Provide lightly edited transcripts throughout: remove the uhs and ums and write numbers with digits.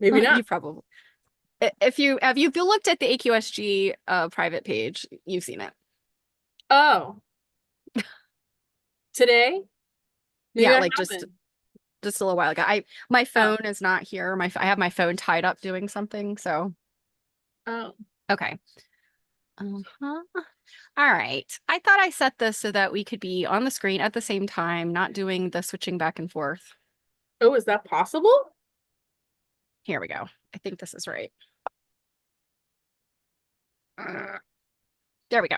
Maybe not. You probably if you looked at the AQSG private page, you've seen it. Oh, today? Maybe Yeah, I like haven't. just a little while ago. My Oh, phone is not here. I have my phone tied up doing something, so oh. okay. Uh-huh. All right. I thought I set this so that we could be on the screen at the same time, not doing the switching back and forth. Oh, is that possible? Here we go. I think this is right. Uh, There we go.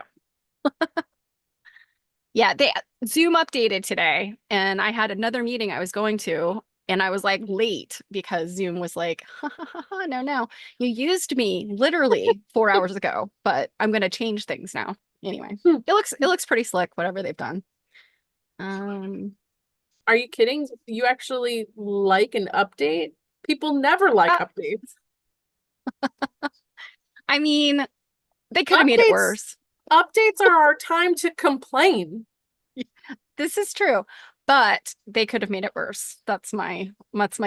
Yeah, they Zoom updated today, and I had another meeting I was going to, and I was like late because Zoom was like, ha, ha, ha, ha, no, no, you used me literally 4 hours ago, but I'm gonna change things now. Anyway, Hmm. it looks pretty slick, whatever they've done. Um, Are you kidding? You actually like an update? People never like uh, updates. I mean, they could have made it Updates, worse. updates are our time to complain. This is true, but they could have made it worse. That's my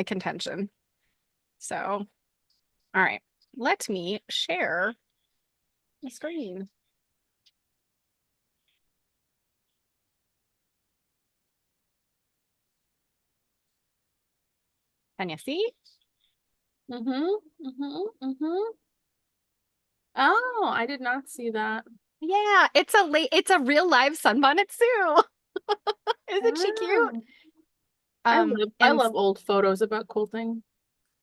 contention. So, all right, let me share the screen. Can you see? Mm-hmm. Mm-hmm. Mm-hmm. Oh, I did not see that. Yeah, it's a real live sunbonnet Sue. Isn't she cute? Oh. I And love old photos about quilting.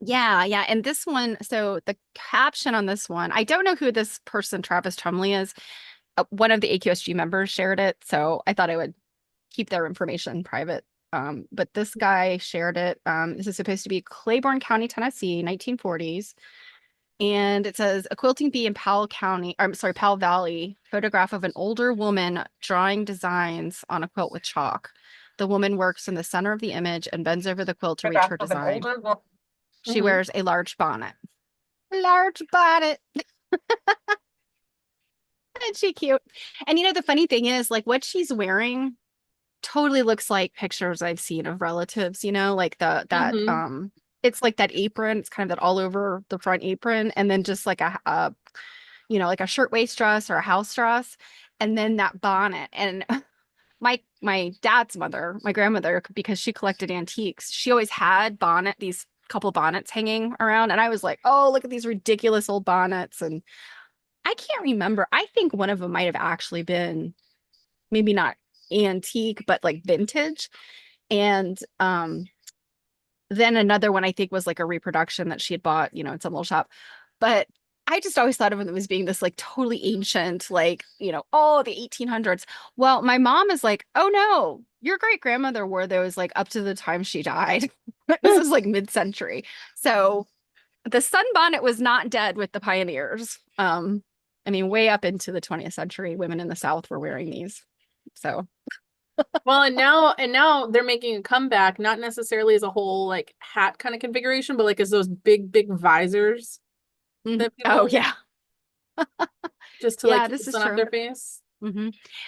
yeah, yeah, and this one, so the caption on this one, I don't know who this person, Travis Trumley, is. One of the AQSG members shared it, so I thought I would keep their information private. But this guy shared it. This is supposed to be Claiborne County, Tennessee, 1940s. And it says a quilting bee in Powell County, I'm sorry, Powell Valley, photograph of an older woman drawing designs on a quilt with chalk. The woman works in the center of the image and bends over the quilt to reach her design. She Mm-hmm. wears a large bonnet. Large bonnet. Isn't she cute? And the funny thing is, like, what she's wearing totally looks like pictures I've seen of relatives, like Mm-hmm. it's like that apron, it's kind of that all over the front apron, and then just like like a shirtwaist dress or a house dress, and then that bonnet. And my dad's mother, my grandmother, because she collected antiques, she always had these couple bonnets hanging around, and I was like, oh, look at these ridiculous old bonnets. And I can't remember. I think one of them might have actually been maybe not antique, but like vintage. And then another one I think was like a reproduction that she had bought, in some little shop. But I just always thought of it as being this like totally ancient, like, oh, the 1800s. Well, my mom is like, oh no, your great grandmother wore those like up to the time she died. This is like mid-century. So the sunbonnet was not dead with the pioneers. I mean, way up into the 20th century, women in the South were wearing these. So Well, and now they're making a comeback, not necessarily as a whole like hat kind of configuration, but like as those big, big visors that oh people yeah. just to like Yeah, keep the this is sun off true. their face.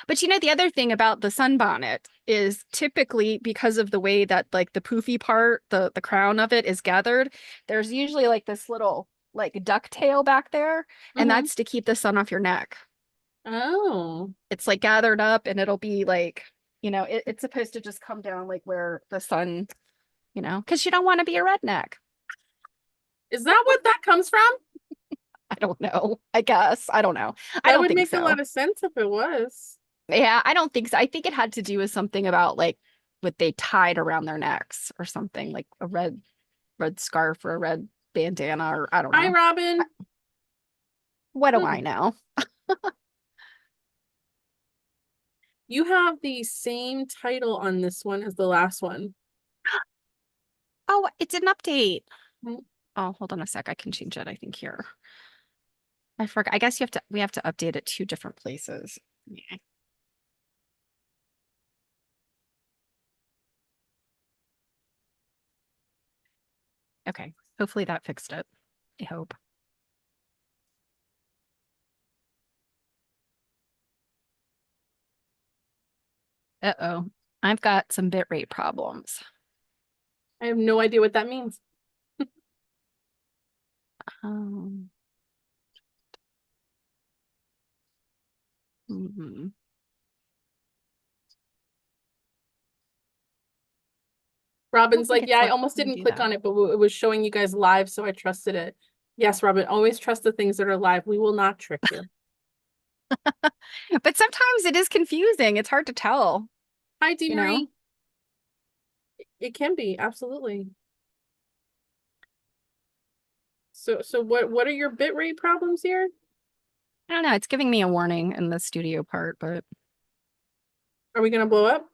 But the other thing about the sunbonnet is typically because of the way that like the poofy part, the crown of it is gathered, there's usually like this little like ducktail back there, and Mm-hmm. that's to keep the sun off your neck. Oh, It's like gathered up and it'll be like, it's supposed to just come down like where the sun, because you don't want to be a redneck. is that what that comes from? I don't know. I guess. I don't know. I That don't would think make a so. lot of sense if it was. Yeah, I don't think so. I think it had to do with something about like what they tied around their necks or something, like a red scarf or a red bandana, or I don't Hi, know. I- Robin. What do Hmm. I know? You have the same title on this one as the last one. Oh, it's an update. Hmm. Oh, hold on a sec. I can change it, I think here. I forgot. I guess we have to update it two different places. Yeah. Okay. Hopefully that fixed it. I hope. Uh-oh. I've got some bitrate problems. I have no idea what that means. Robin's think like, it's yeah, I let almost me didn't do click that. on it, but it was showing you guys live, so I trusted it. Yes, Robin, always trust the things that are live. We will not trick you. But sometimes it is confusing. It's hard to tell, Hi, D. you know? Marie. It can be, absolutely. So what are your bitrate problems here? I don't know. It's giving me a warning in the studio part, but Are we gonna blow up?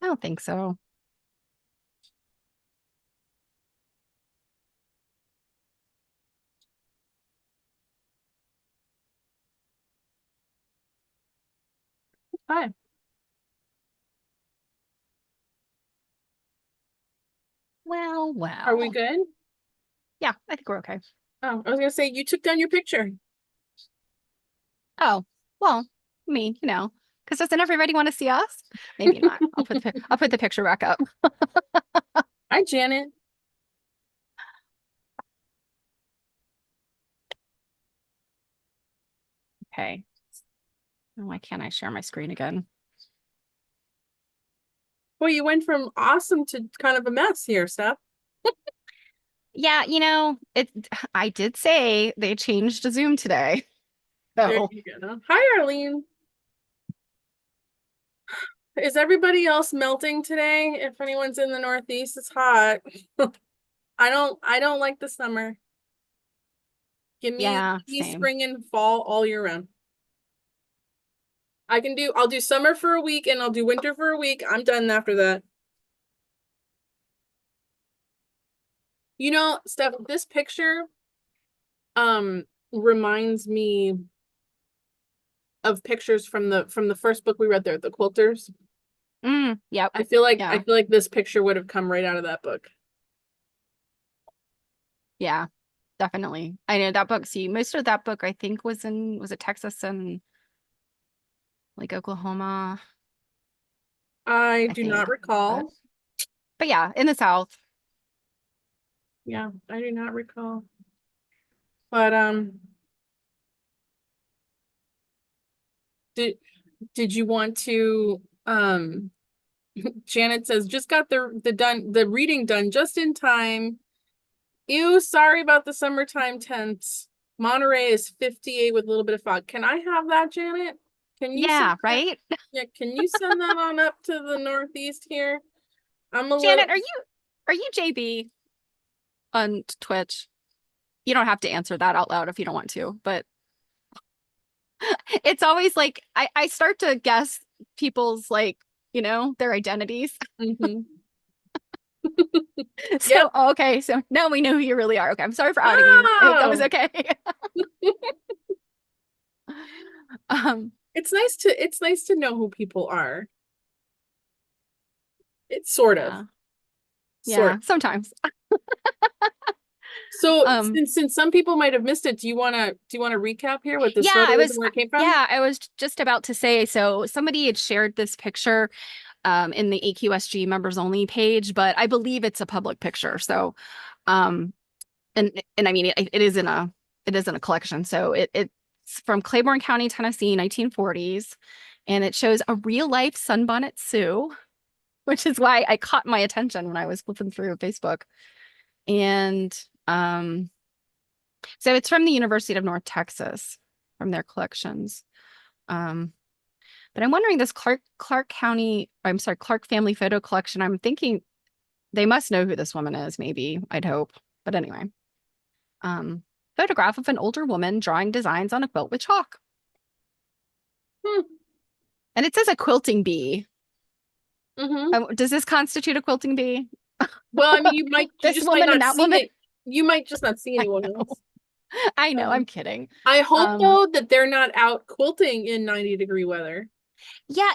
I don't think so. Hi. Well, Are we well. good? Yeah, I think we're okay. Oh, I was gonna say you took down your picture. Oh, well, because doesn't everybody want to see us? Maybe not. I'll put the picture back up. Hi, Janet. Okay. Why can't I share my screen again? Boy, you went from awesome to kind of a mess here, Steph. Yeah, I did say they changed to Zoom today. There So you go. Hi, Arlene. Is everybody else melting today? If anyone's in the Northeast, it's hot. I don't like the summer. yeah, Give me same. spring and fall all year round. I'll do summer for a week and I'll do winter for a week. I'm done after that. You know, Steph, this picture reminds me of pictures from the first book we read there, The Quilters. Yep. I feel like Yeah. this picture would have come right out of that book. Yeah, definitely. I know that book. See, most of that book I think was it Texas and like Oklahoma, I I do not think. recall. But yeah, in the South. Yeah, I do not recall. But did you want to Janet says just got the reading done just in time. Ew, sorry about the summertime temps. Monterey is 58 with a little bit of fog. Can I have that, Janet? Can you send Yeah, that? right? Yeah, can you send that on up to the Northeast here? I'm a little Janet, are you JB on Twitch? You don't have to answer that out loud if you don't want to, but it's always like I start to guess people's like, their identities. Mhm. Yep. So, okay, so now we know who you really are. Okay, I'm sorry for outing you. I hope that was Oh, okay. Um, it's nice to know who people are. It's sort of. yeah, Sort. yeah, sometimes. So Um, since some people might have missed it, do you wanna recap here what this yeah, photo is and where it came from? I was just about to say, so somebody had shared this picture in the AQSG members only page, but I believe it's a public picture. So, um, and I mean, it is in a collection. So it's from Claiborne County, Tennessee, 1940s, and it shows a real life Sunbonnet Sue, which is why I caught my attention when I was flipping through Facebook. And so it's from the University of North Texas, from their collections. Um, but I'm wondering this Clark family photo collection. I'm thinking they must know who this woman is, maybe, I'd hope. But anyway, um, photograph of an older woman drawing designs on a quilt with chalk. Hmm. And it says a quilting bee. Mm-hmm. Does this constitute a quilting bee? Well, I mean, you This just might woman and not that see woman? it. You might just not see I anyone know. else. I know, I'm kidding. I hope Um, though that they're not out quilting in 90-degree weather. yeah,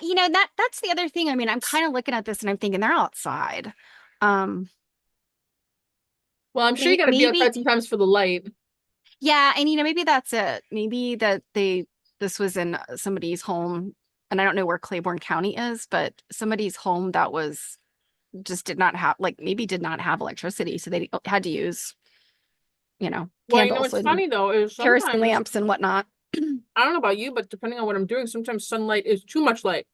that's the other thing. I mean, I'm kind of looking at this and I'm thinking they're outside. Um, Well, I'm sure you gotta be maybe outside sometimes for the light. yeah, and maybe that's it. Maybe that this was in somebody's home, and I don't know where Claiborne County is, but somebody's home that was just did not have like maybe did not have electricity, so they had to use, Well, you know candles what's and funny though is kerosene sometimes lamps and whatnot. I don't know about you, but depending on what I'm doing, sometimes sunlight is too much light.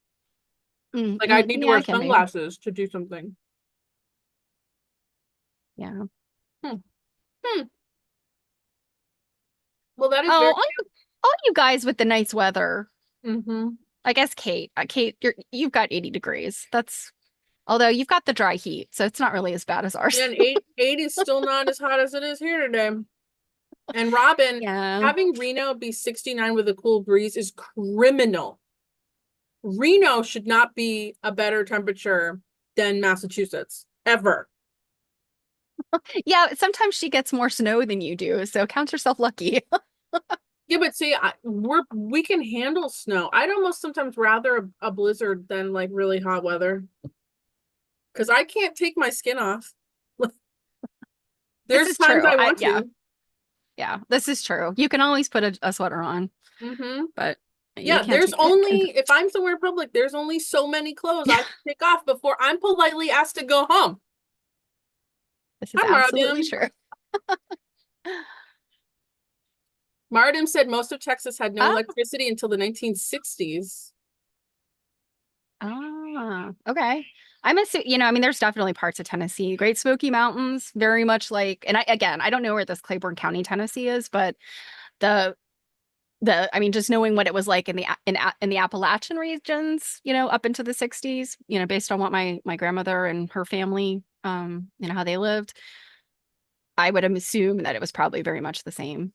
Like I'd need to Yeah, wear it can be. sunglasses to do something. Yeah. Hmm. Hmm. Well, that is Oh, very. all you guys with the nice weather. Mm-hmm. I guess Kate, Kate, you've got 80 degrees. That's although you've got the dry heat, so it's not really as bad as Yeah, ours. and 8 is still not as hot as it is here today. And Robin, Yeah. having Reno be 69 with a cool breeze is criminal. Reno should not be a better temperature than Massachusetts, ever. Yeah, sometimes she gets more snow than you do, so count yourself lucky. Yeah, but see, we can handle snow. I'd almost sometimes rather a blizzard than like really hot weather because I can't take my skin off. This There's is times true. I I want yeah, to. yeah, this is true. You can always put a sweater on, Mm-hmm. but you Yeah, can't there's take it. only if I'm somewhere in public, there's only so many clothes I can take off before I'm politely asked to go home. This is Hi, absolutely Mardim. true. Mardim said most of Texas had no Oh, electricity until the 1960s. okay. I'm assuming, I mean, there's definitely parts of Tennessee, Great Smoky Mountains, very much like, and I don't know where this Claiborne County, Tennessee is, but the I mean, just knowing what it was like in the Appalachian regions, up into the 60s, based on what my grandmother and her family, how they lived, I would assume that it was probably very much the same.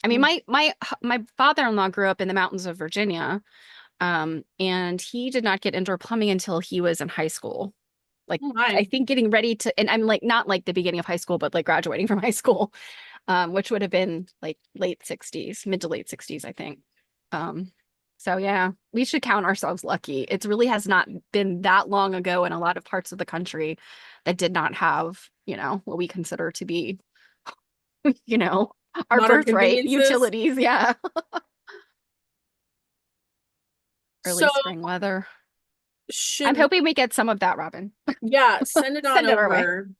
I mean, Mm. my father-in-law grew up in the mountains of Virginia, and he did not get indoor plumbing until he was in high school. Like, Oh, hi. I think getting ready to, and I'm like not like the beginning of high school, but like graduating from high school, which would have been like late 60s, mid to late 60s, I think. Um, so yeah, we should count ourselves lucky. It really has not been that long ago in a lot of parts of the country that did not have, what we consider to be, you know, our Modern birthright conveniences. utilities. Yeah. So Early spring weather. I'm should hoping we get some of that, Robin. yeah, send it on Send it our way. over.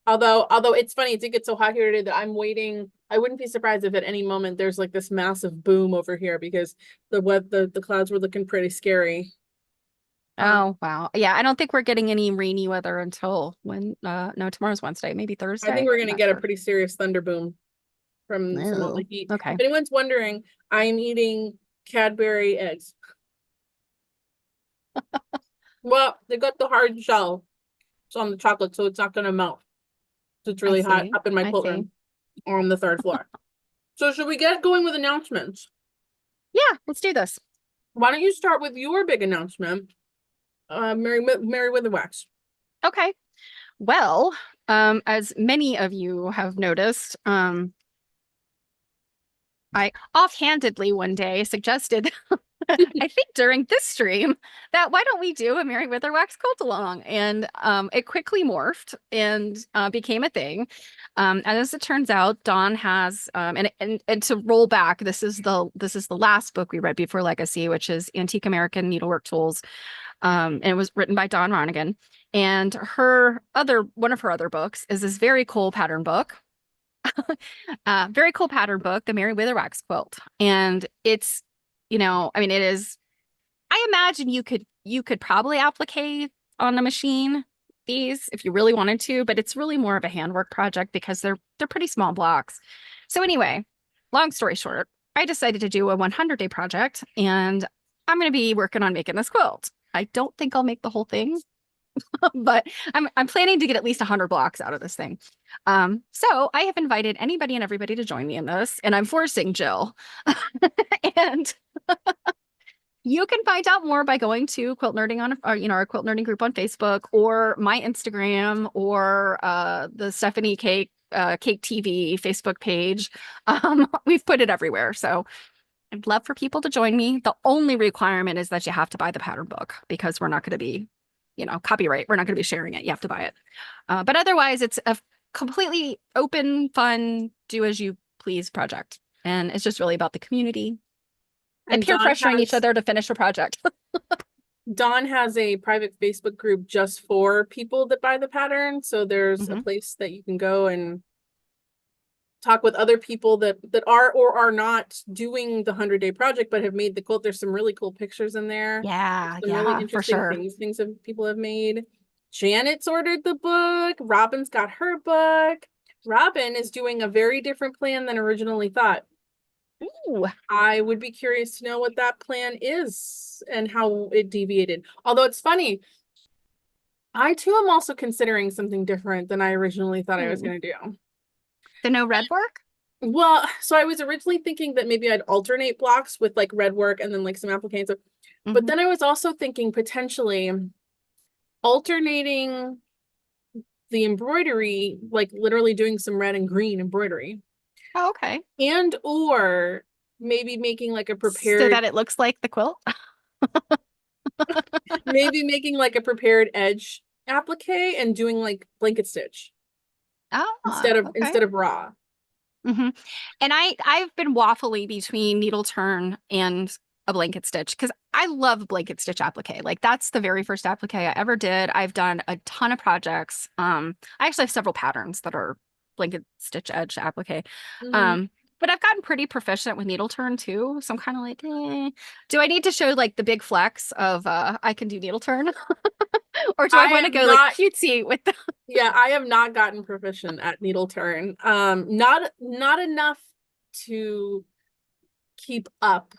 Although it's funny, it did get so hot here today that I'm waiting. I wouldn't be surprised if at any moment there's like this massive boom over here because the clouds were looking pretty scary. Oh, wow. Yeah, I don't think we're getting any rainy weather until when no, tomorrow's Wednesday, maybe I think Thursday. we're I'm gonna not get a sure. pretty serious thunder boom from some of the No. heat. Okay. If anyone's wondering, I'm eating Cadbury eggs. Well, they got the hard shell. It's on the chocolate, so it's not gonna melt. So it's I really hot see. up in my I quilt see. room on the third floor. So should we get going with announcements? Yeah, let's do this. Why don't you start with your big announcement, Mary Witherwax? Okay. Well, as many of you have noticed, I offhandedly one day suggested, I think during this stream, that why don't we do a Mary Witherwax quilt along? And it quickly morphed and became a thing. And as it turns out, Dawn has and to roll back, this is the last book we read before Legacy, which is Antique American Needlework Tools. And it was written by Dawn Ronigan. And one of her other books is this very cool pattern book. Very cool pattern book, the Mary Witherwax quilt. And it's, I mean, it is, I imagine you could probably applicate on a machine these if you really wanted to, but it's really more of a handwork project because they're pretty small blocks. So anyway, long story short, I decided to do a 100-day project and I'm going to be working on making this quilt. I don't think I'll make the whole thing, but I'm planning to get at least 100 blocks out of this thing. So I have invited anybody and everybody to join me in this, and I'm forcing Jill. And you can find out more by going to Quilt Nerding our Quilt Nerding group on Facebook or my Instagram or the Stephanie Cake TV Facebook page. We've put it everywhere. So I'd love for people to join me. The only requirement is that you have to buy the pattern book because we're not going to be, copyright. We're not going to be sharing it. You have to buy it. But otherwise, it's a completely open, fun, do as you please project. And it's just really about the community and And peer pressuring each other to finish a project. Dawn has a private Facebook group just for people that buy the pattern. So there's a Mhm. place that you can go and talk with other people that are or are not doing the 100-day project but have made the quilt. There's some really cool pictures in there. Yeah, Some really for interesting sure. things that people have made. Janet's ordered the book. Robin's got her book. Robin is doing a very different plan than originally thought. Ooh. I would be curious to know what that plan is and how it deviated. Although it's funny, I too am also considering something different than I originally thought I was going to do. So no red work? Well, so I was originally thinking that maybe I'd alternate blocks with like red work and then like some appliques. But then I was also thinking potentially alternating the embroidery, like literally doing some red and green embroidery. Oh, okay. And or maybe making like a prepared so that it looks like the quilt. maybe making like a prepared edge applique and doing like blanket stitch instead of raw. And I've been waffly between needle turn and a blanket stitch because I love blanket stitch applique. Like that's the very first applique I ever did. I've done a ton of projects. I actually have several patterns that are blanket stitch edge applique. But I've gotten pretty proficient with needle turn too. So I'm kind of like, do I need to show like the big flex of I can do needle turn? Or do I want to go like cutesy with the Yeah, I have not gotten proficient at needle turn. Not enough to keep up.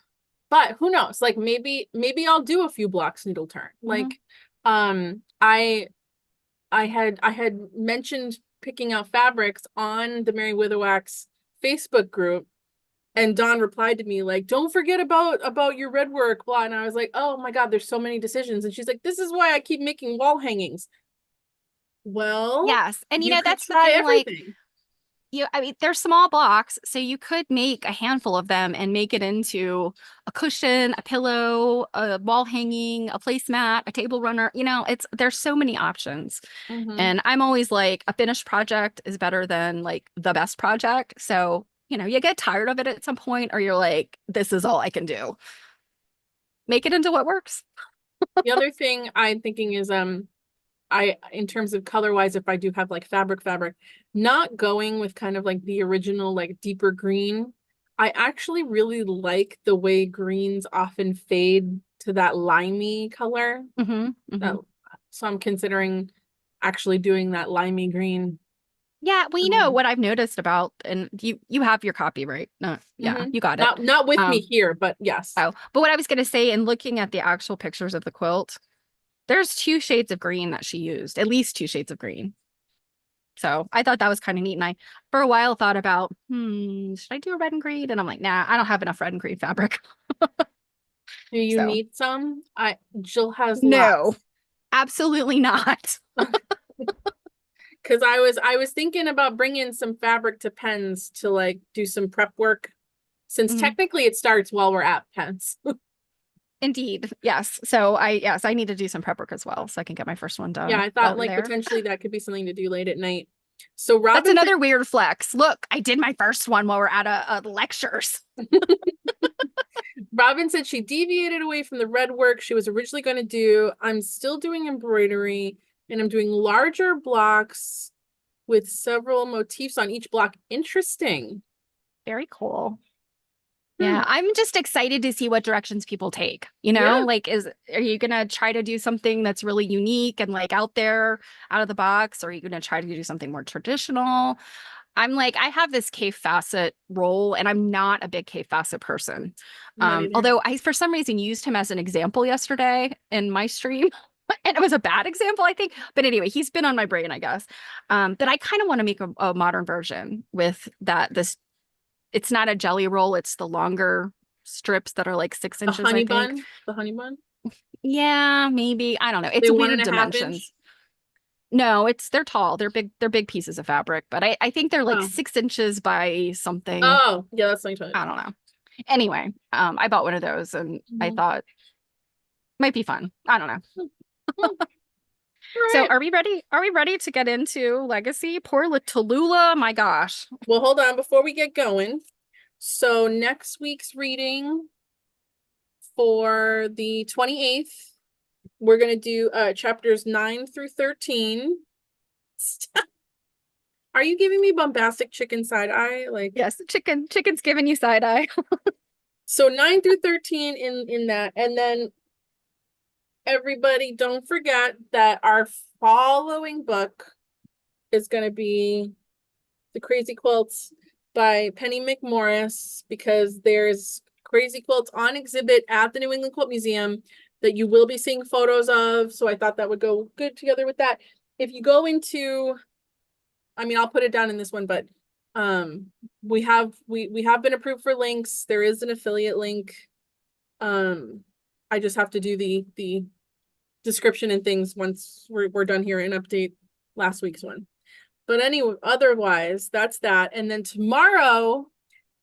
But who knows? Like maybe I'll do a few blocks needle turn. Like I had mentioned picking out fabrics on the Mary Witherwax Facebook group, and Dawn replied to me like, don't forget about your red work, blah. And I was like, oh my God, there's so many decisions. And she's like, this is why I keep making wall hangings. Well, yes. And you know, that's the try thing, everything. Like I mean, they're small blocks, so you could make a handful of them and make it into a cushion, a pillow, a wall hanging, a placemat, a table runner. You know, there's so many options. And I'm always like, a finished project is better than like the best project. So, you know, you get tired of it at some point, or you're like, this is all I can do. Make it into what works. The other thing I'm thinking is in terms of color wise, if I do have like fabric, not going with kind of like the original like deeper green. I actually really like the way greens often fade to that limey color. So I'm considering actually doing that limey green. Yeah, well, you know what I've noticed about, and you have your copy, right? No, yeah, you got it. Not with me here, but yes. Oh, but what I was going to say, in looking at the actual pictures of the quilt, there's 2 shades of green that she used, at least 2 shades of green. So I thought that was kind of neat. And I, for a while, thought about, should I do a red and green? And I'm like, nah, I don't have enough red and green fabric. Do you need some? Jill has no, lots. Absolutely not. Because I was thinking about bringing some fabric to Penn's to like do some prep work, since technically it starts while we're at Penn's. Indeed. Yes. So I need to do some prep work as well so I can get my first one done. Yeah, I thought like potentially that could be something to do late at night. So Robin, that's another weird flex. Look, I did my first one while we're at a lectures. Robin said she deviated away from the red work she was originally going to do. I'm still doing embroidery, and I'm doing larger blocks with several motifs on each block. Interesting. Very cool. Yeah, I'm just excited to see what directions people take. You know, like, are you gonna try to do something that's really unique and like out there, out of the box, or are you gonna try to do something more traditional? I'm like, I have this cave facet role, and I'm not a big cave facet person. Although I, for some reason, used him as an example yesterday in my stream. And it was a bad example, I think. But anyway, he's been on my brain, I guess. But I kind of want to make a modern version with this. It's not a jelly roll. It's the longer strips that are like 6 inches, I think. The honey bun? Yeah, maybe. I don't know. It's weird dimensions. No, they're tall. They're big pieces of fabric, but I think they're like 6 inches by something. Oh, yeah, that's something. I don't know. Anyway, I bought one of those and I thought might be fun. I don't know. Right. So are we ready? Are we ready to get into Legacy? Poor Talula, my gosh. Well, hold on before we get going. So next week's reading for the 28th, we're going to do chapters 9 through 13. Are you giving me bombastic chicken side eye? Like, Yes, chicken's giving you side eye. so 9 through 13 in that. And then everybody, don't forget that our following book is going to be The Crazy Quilts by Penny McMorris, because there's crazy quilts on exhibit at the New England Quilt Museum that you will be seeing photos of. So I thought that would go good together with that. If you go into, I mean, I'll put it down in this one, but we have been approved for links. There is an affiliate link. I just have to do the description and things once we're done here and update last week's one. But anyway, otherwise, that's that. And then tomorrow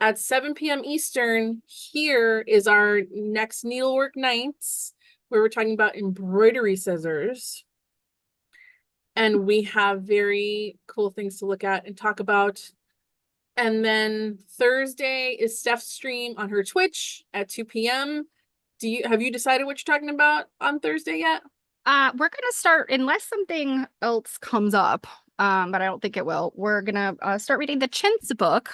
at 7 p.m. Eastern, here is our next Needlework Nights, where we're talking about embroidery scissors. And we have very cool things to look at and talk about. And then Thursday is Steph's stream on her Twitch at 2 p.m. Have you decided what you're talking about on Thursday yet? We're gonna start, unless something else comes up, but I don't think it will. We're gonna start reading the Chintz book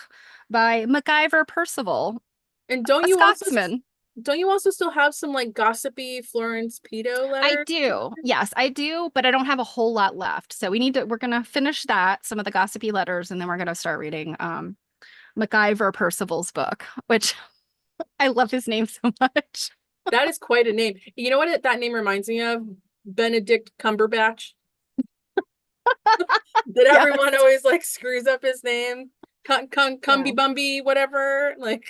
by MacIver Percival, And a Scotsman. Don't you also still have some like gossipy Florence Pito letters? I do. Yes, I do, but I don't have a whole lot left. So we're gonna finish that, some of the gossipy letters, and then we're gonna start reading MacIver Percival's book, which I love his name so much. That is quite a name. You know what that name reminds me of? Benedict Cumberbatch. That everyone always like screws up his name. Cumby Bumby, whatever. Like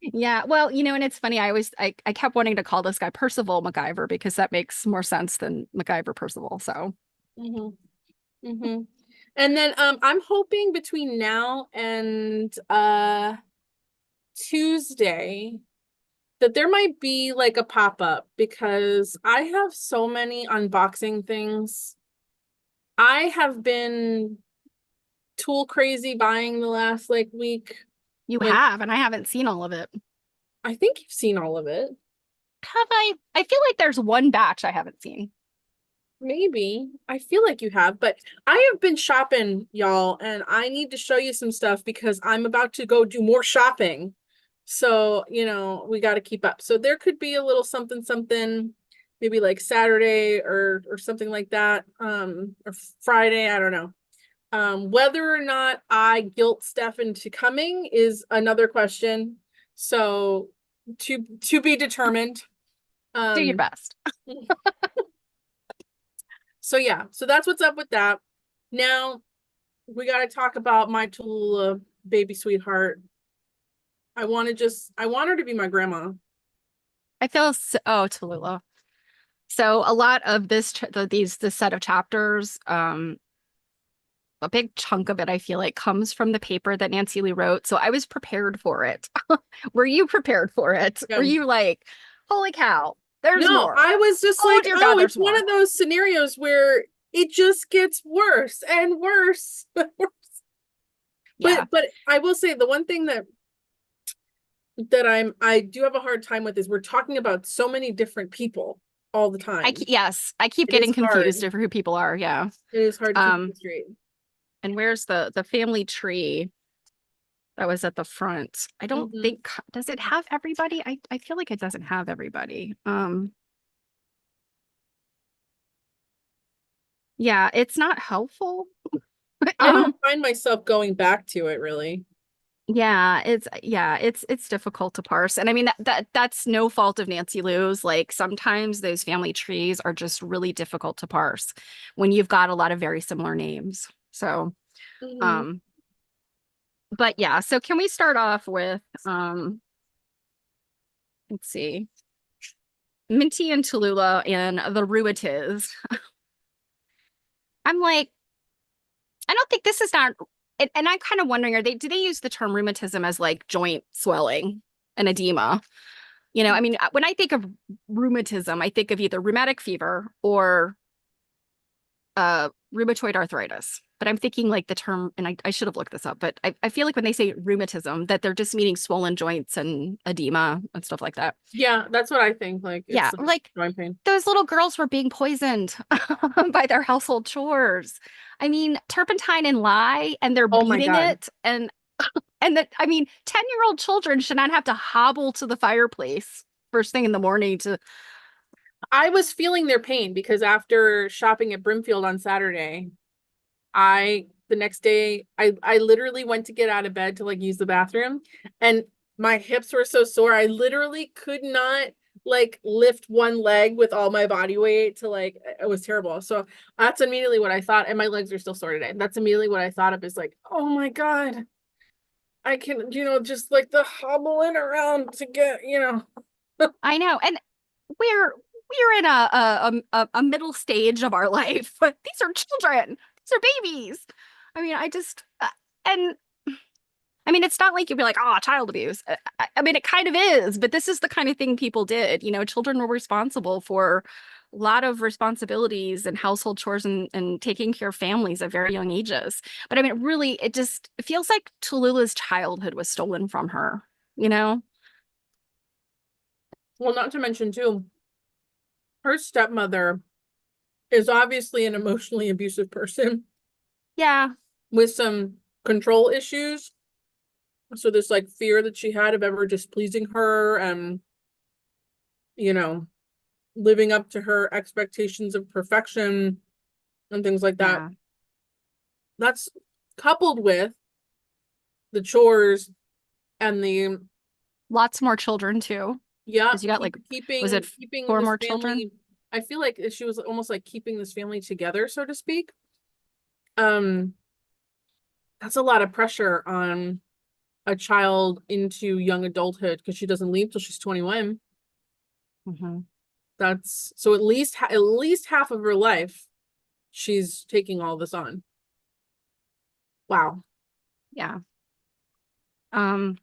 yeah, well, and it's funny. I kept wanting to call this guy Percival MacIver because that makes more sense than MacIver Percival. So And then I'm hoping between now and Tuesday that there might be like a pop-up, because I have so many unboxing things. I have been tool crazy buying the last like week. You have, and I haven't seen all of it. I think you've seen all of it. Have I? I feel like there's one batch I haven't seen. Maybe. I feel like you have, but I have been shopping, y'all, and I need to show you some stuff because I'm about to go do more shopping. So, we got to keep up. So there could be a little something, maybe like Saturday or something like that, or Friday, I don't know. Whether or not I guilt Steph into coming is another question. So to be determined. Do your best. So yeah, so that's what's up with that. Now we got to talk about my Talula baby sweetheart. I want her to be my grandma. I feel Talula. So a lot of this set of chapters, a big chunk of it, I feel like, comes from the paper that Nancilu wrote. So I was prepared for it. Were you prepared for it? Yeah. Were you like, holy cow, there's more? I was just dear God, it's one of those scenarios where it just gets worse and worse. Yeah. But I will say the one thing that I do have a hard time with is we're talking about so many different people all the time. I keep getting confused over who people are. Yeah. It is hard to keep it straight. And where's the family tree that was at the front? I don't think, does it have everybody? I feel like it doesn't have everybody. Yeah, it's not helpful. I don't find myself going back to it really. Yeah, it's difficult to parse. And I mean that's no fault of Nancilu's. Like sometimes those family trees are just really difficult to parse when you've got a lot of very similar names. So but yeah, so can we start off with let's see. Minty and Talula and the Ruitiz. I'm like, I don't think this is not, and I'm kind of wondering, do they use the term rheumatism as like joint swelling and edema? I mean, when I think of rheumatism, I think of either rheumatic fever or rheumatoid arthritis. but I'm thinking like the term, and I should have looked this up, but I feel like when they say rheumatism, that they're just meaning swollen joints and edema and stuff like that. Yeah, that's what I think. Like Yeah, it's like like joint pain. those little girls were being poisoned by their household chores. I mean, turpentine and lye, and they're Oh my beating God. it, and that, I mean, 10-year-old children should not have to hobble to the fireplace first thing in the morning to. I was feeling their pain because after shopping at Brimfield on Saturday, the next day I literally went to get out of bed to like use the bathroom, and my hips were so sore I literally could not like lift one leg with all my body weight to like it was terrible. So that's immediately what I thought, and my legs are still sore today. That's immediately what I thought of is like, oh my God, I can, just like the hobbling around to get, I know, and we're in a middle stage of our life. But these are children. These are babies. I mean, and I mean, it's not like you'd be like, oh, child abuse. I mean, it kind of is, but this is the kind of thing people did. Children were responsible for a lot of responsibilities and household chores and taking care of families at very young ages. But I mean, really, it feels like Tallulah's childhood was stolen from her, you know? Well, not to mention too, her stepmother is obviously an emotionally abusive person Yeah. with some control issues. So this like fear that she had of ever displeasing her and, living up to her expectations of perfection and things like that. Yeah. That's coupled with the chores and the Lots more children too. yeah, Because you got like, was it keeping 4 this more children? family. I feel like she was almost like keeping this family together, so to speak. Um, that's a lot of pressure on a child into young adulthood because she doesn't leave till she's 21. Hmm. That's so at least half of her life she's taking all this on. Wow. Yeah. Um,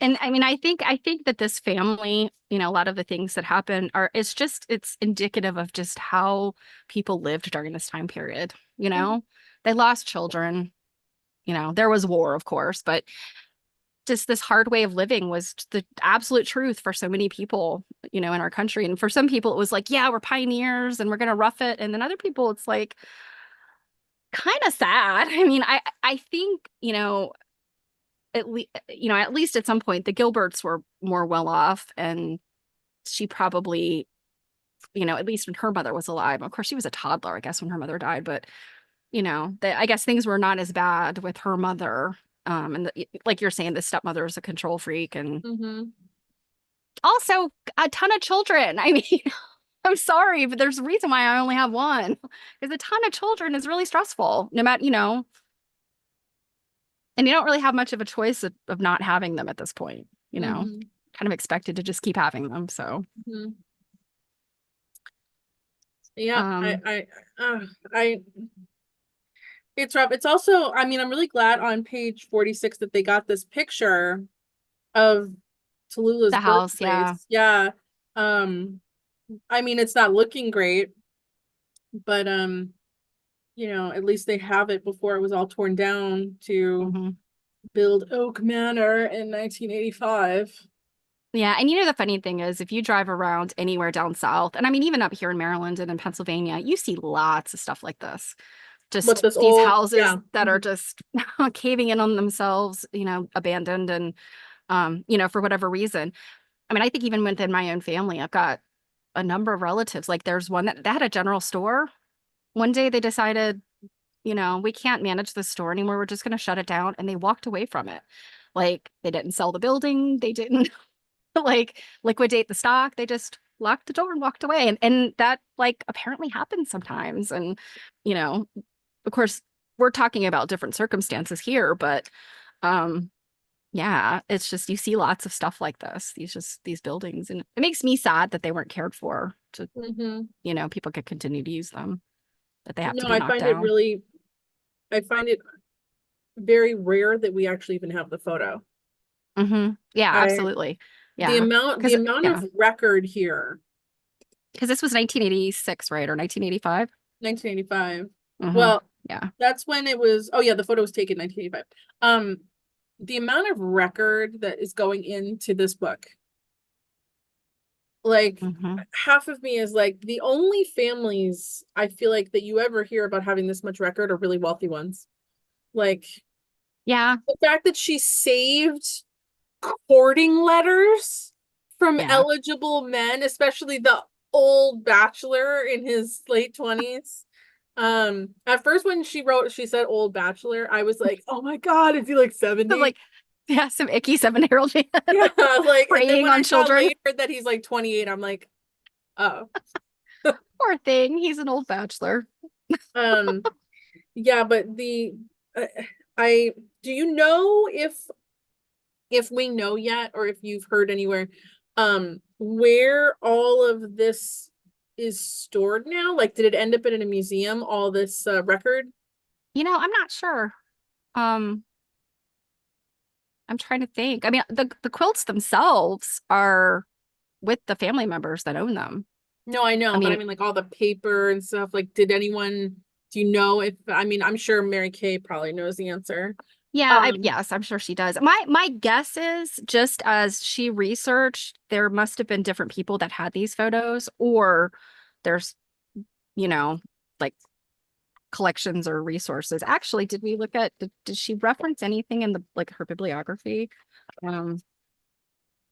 and I mean, I think that this family, a lot of the things that happen it's indicative of just how people lived during this time period. They lost children, there was war, of course, but just this hard way of living was the absolute truth for so many people, in our country. And for some people, it was like, yeah, we're pioneers and we're gonna rough it. And then other people, it's like kind of sad. I mean, I think, at least at some point, the Gilberts were more well off, and she probably, at least when her mother was alive. Of course, she was a toddler, I guess, when her mother died, but I guess things were not as bad with her mother. And like you're saying, the stepmother is a control freak, and Mm-hmm. also a ton of children. I mean, I'm sorry, but there's a reason why I only have one. Because a ton of children is really stressful, no matter, and you don't really have much of a choice of not having them at this point, Mm-hmm. kind of expected to just keep having them. So, Mm-hmm. Yeah, um, I it's rough. It's also, I mean, I'm really glad on page 46 that they got this picture of Tallulah's the house, yeah. birthplace. Yeah. I mean, it's not looking great, but at least they have it before it was all torn down to Hmm. build Oak Manor in 1985. Yeah, and the funny thing is, if you drive around anywhere down south, and I mean, even up here in Maryland and in Pennsylvania, you see lots of stuff like this. But Just this these old, houses yeah. that are just caving in on themselves, abandoned, and for whatever reason. I mean, I think even within my own family, I've got a number of relatives. Like there's one that had a general store. One day they decided, we can't manage this store anymore. We're just going to shut it down. And they walked away from it. Like they didn't sell the building. They didn't like liquidate the stock. They just locked the door and walked away. And that like apparently happens sometimes. And, you know, of course, we're talking about different circumstances here, but yeah, it's just you see lots of stuff like this. These buildings. And it makes me sad that they weren't cared for to, Mm-hmm. people could continue to use them, that they have to No, be knocked down. I find it very rare that we actually even have the photo. Hmm. Yeah, I absolutely. the Yeah. the amount Yeah, of record here, because this was 1986, right? Or 1985? 1985. Hmm. Well, Yeah. That's when it was, oh yeah, the photo was taken in 1985. The amount of record that is going into this book, like Hmm. half of me is like, the only families I feel like that you ever hear about having this much record are really wealthy ones. Like Yeah. the fact that she saved courting letters from Yeah. eligible men, especially the old bachelor in his late 20s. At first when she said old bachelor, I was like, oh my God, is he like 70? Like, yeah, some icky 7-year-old man Yeah, like, and then preying when I on saw children. later that he's like 28, I'm like, oh. Poor thing. He's an old bachelor. Um, yeah, but the uh, I do you know if we know yet, or if you've heard anywhere, where all of this is stored now? Like, did it end up in a museum, all this record? I'm not sure. Um, I'm trying to think. I mean, the quilts themselves are with the family members that own them. No, I I know, but I mean, mean, like all the paper and stuff. Like, did anyone? Do you know if? I mean, I'm sure Mary Kay probably knows the answer. yeah, Um, yes, I'm sure she does. My guess is just as she researched, there must have been different people that had these photos, or there's, you know, like collections or resources. Actually, did we look at did she reference anything in the like her bibliography? Um,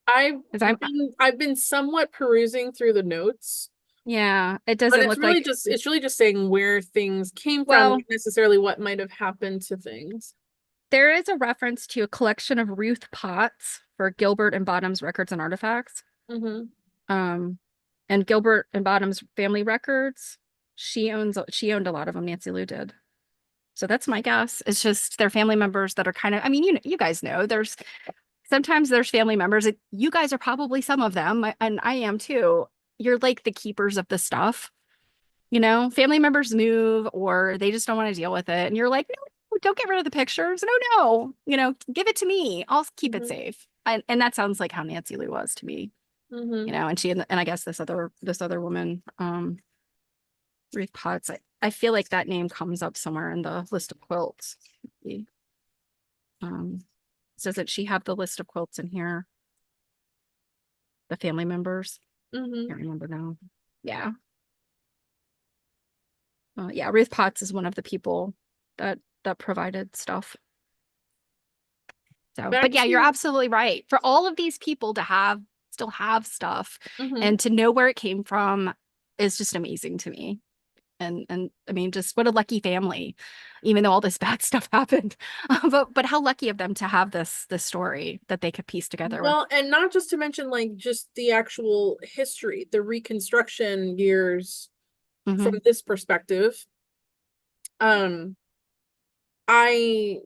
I've because I'm I've been somewhat perusing through the notes. yeah, it But doesn't look like it's really just saying where things came from, well, not necessarily what might have happened to things. there is a reference to a collection of Ruth Potts for Gilbert and Bottom's records and artifacts. Mm-hmm. Um, and Gilbert and Bottom's family records, she owned a lot of them, Nancilu did. So that's my guess. It's just their family members that are kind of, I mean, you guys know, sometimes there's family members. You guys are probably some of them, and I am too. You're like the keepers of the stuff. Family members move or they just don't want to deal with it. And you're like, no, don't get rid of the pictures. No, no, give it to me. I'll keep it Mm-hmm. safe. And that sounds like how Nancilu was to me, Mm-hmm. and I guess this other woman, Ruth Potts, I feel like that name comes up somewhere in the list of quilts. Um, says that she have the list of quilts in here, the family members. Mm-hmm. Can't remember now. Yeah. Yeah, Ruth Potts is one of the people that provided stuff. So, Back but yeah, you're to absolutely right. For all of these people to still have stuff mm-hmm. and to know where it came from is just amazing to me. And I mean, just what a lucky family, even though all this bad stuff happened. But how lucky of them to have this story that they could piece together with. Well, and not just to mention like just the actual history, the Reconstruction years from Hmm. this perspective. Um, I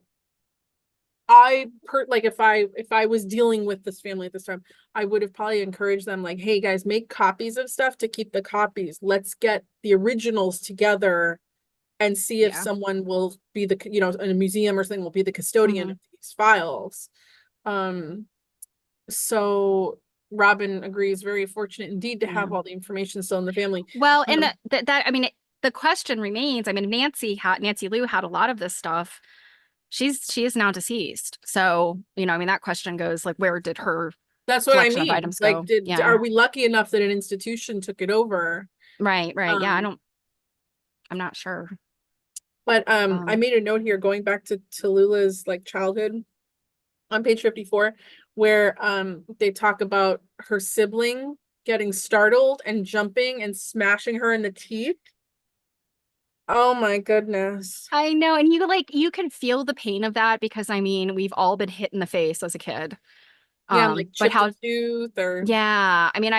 like if I was dealing with this family at this time, I would have probably encouraged them like, hey guys, make copies of stuff to keep the copies. Let's get the originals together and see if Yeah. someone will be in a museum or something will be the custodian Hmm. of these files. Um, so Robin agrees, very fortunate indeed to Yeah. have all the information still in the family. Well, and that I mean, the question remains. I mean, Nancilu had a lot of this stuff. She is now deceased. So, I mean, that question goes like, where did her That's what I collection of mean. items Like, go? Yeah. are we lucky enough that an institution took it over? Right, right. Yeah, Um, I'm not sure. but I Um, made a note here going back to Talula's like childhood on page 54, where they talk about her sibling getting startled and jumping and smashing her in the teeth. Oh my goodness. I know, and you can feel the pain of that because I mean, we've all been hit in the face as a kid. Yeah, and like But chipped a how tooth or yeah, I mean,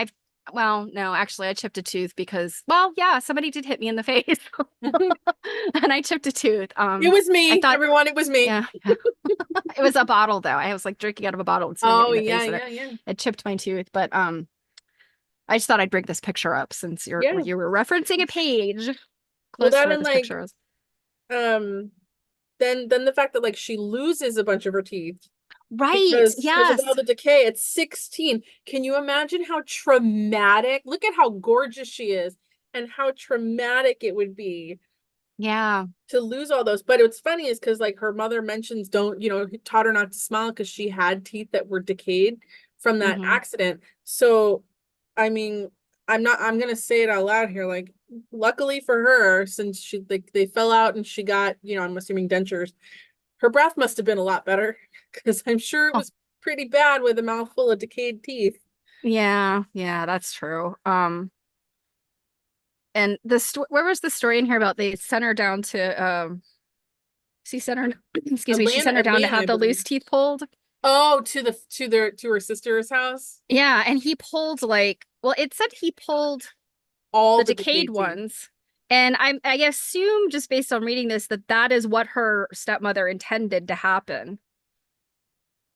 well, no, actually I chipped a tooth because well, yeah, somebody did hit me in the face. it And I chipped a tooth. was I me, thought everyone, it was me. yeah, yeah. It was a bottle though. I was like drinking out of a bottle and spitting it Oh in the yeah, face and yeah, yeah. it chipped my tooth. But I just thought I'd bring this picture up since Yeah. you were referencing a page Well, close to that where and this like picture is. um then the fact that like she loses a bunch of her teeth Right. because of all Yes. the decay at 16. Can you imagine how traumatic? Look at how gorgeous she is and how traumatic it would be Yeah. to lose all those. But what's funny is because like her mother mentions don't, taught her not to smile because she had teeth that were decayed from that Hmm. accident. So, I mean, I'm gonna say it out loud here. Like, luckily for her, since they fell out and she got, I'm assuming dentures, her breath must have been a lot better because I'm sure it Oh, was pretty bad with a mouthful of decayed teeth. yeah. Yeah, that's true. And the story, where was the story in here about they sent her down to she sent her excuse me, she sent her down to Atlanta, have I the loose believe. teeth pulled. Oh, to her sister's house. Yeah, and he pulled like, well, it said he pulled All the the decayed decayed teeth. ones. And I assume just based on reading this that that is what her stepmother intended to happen.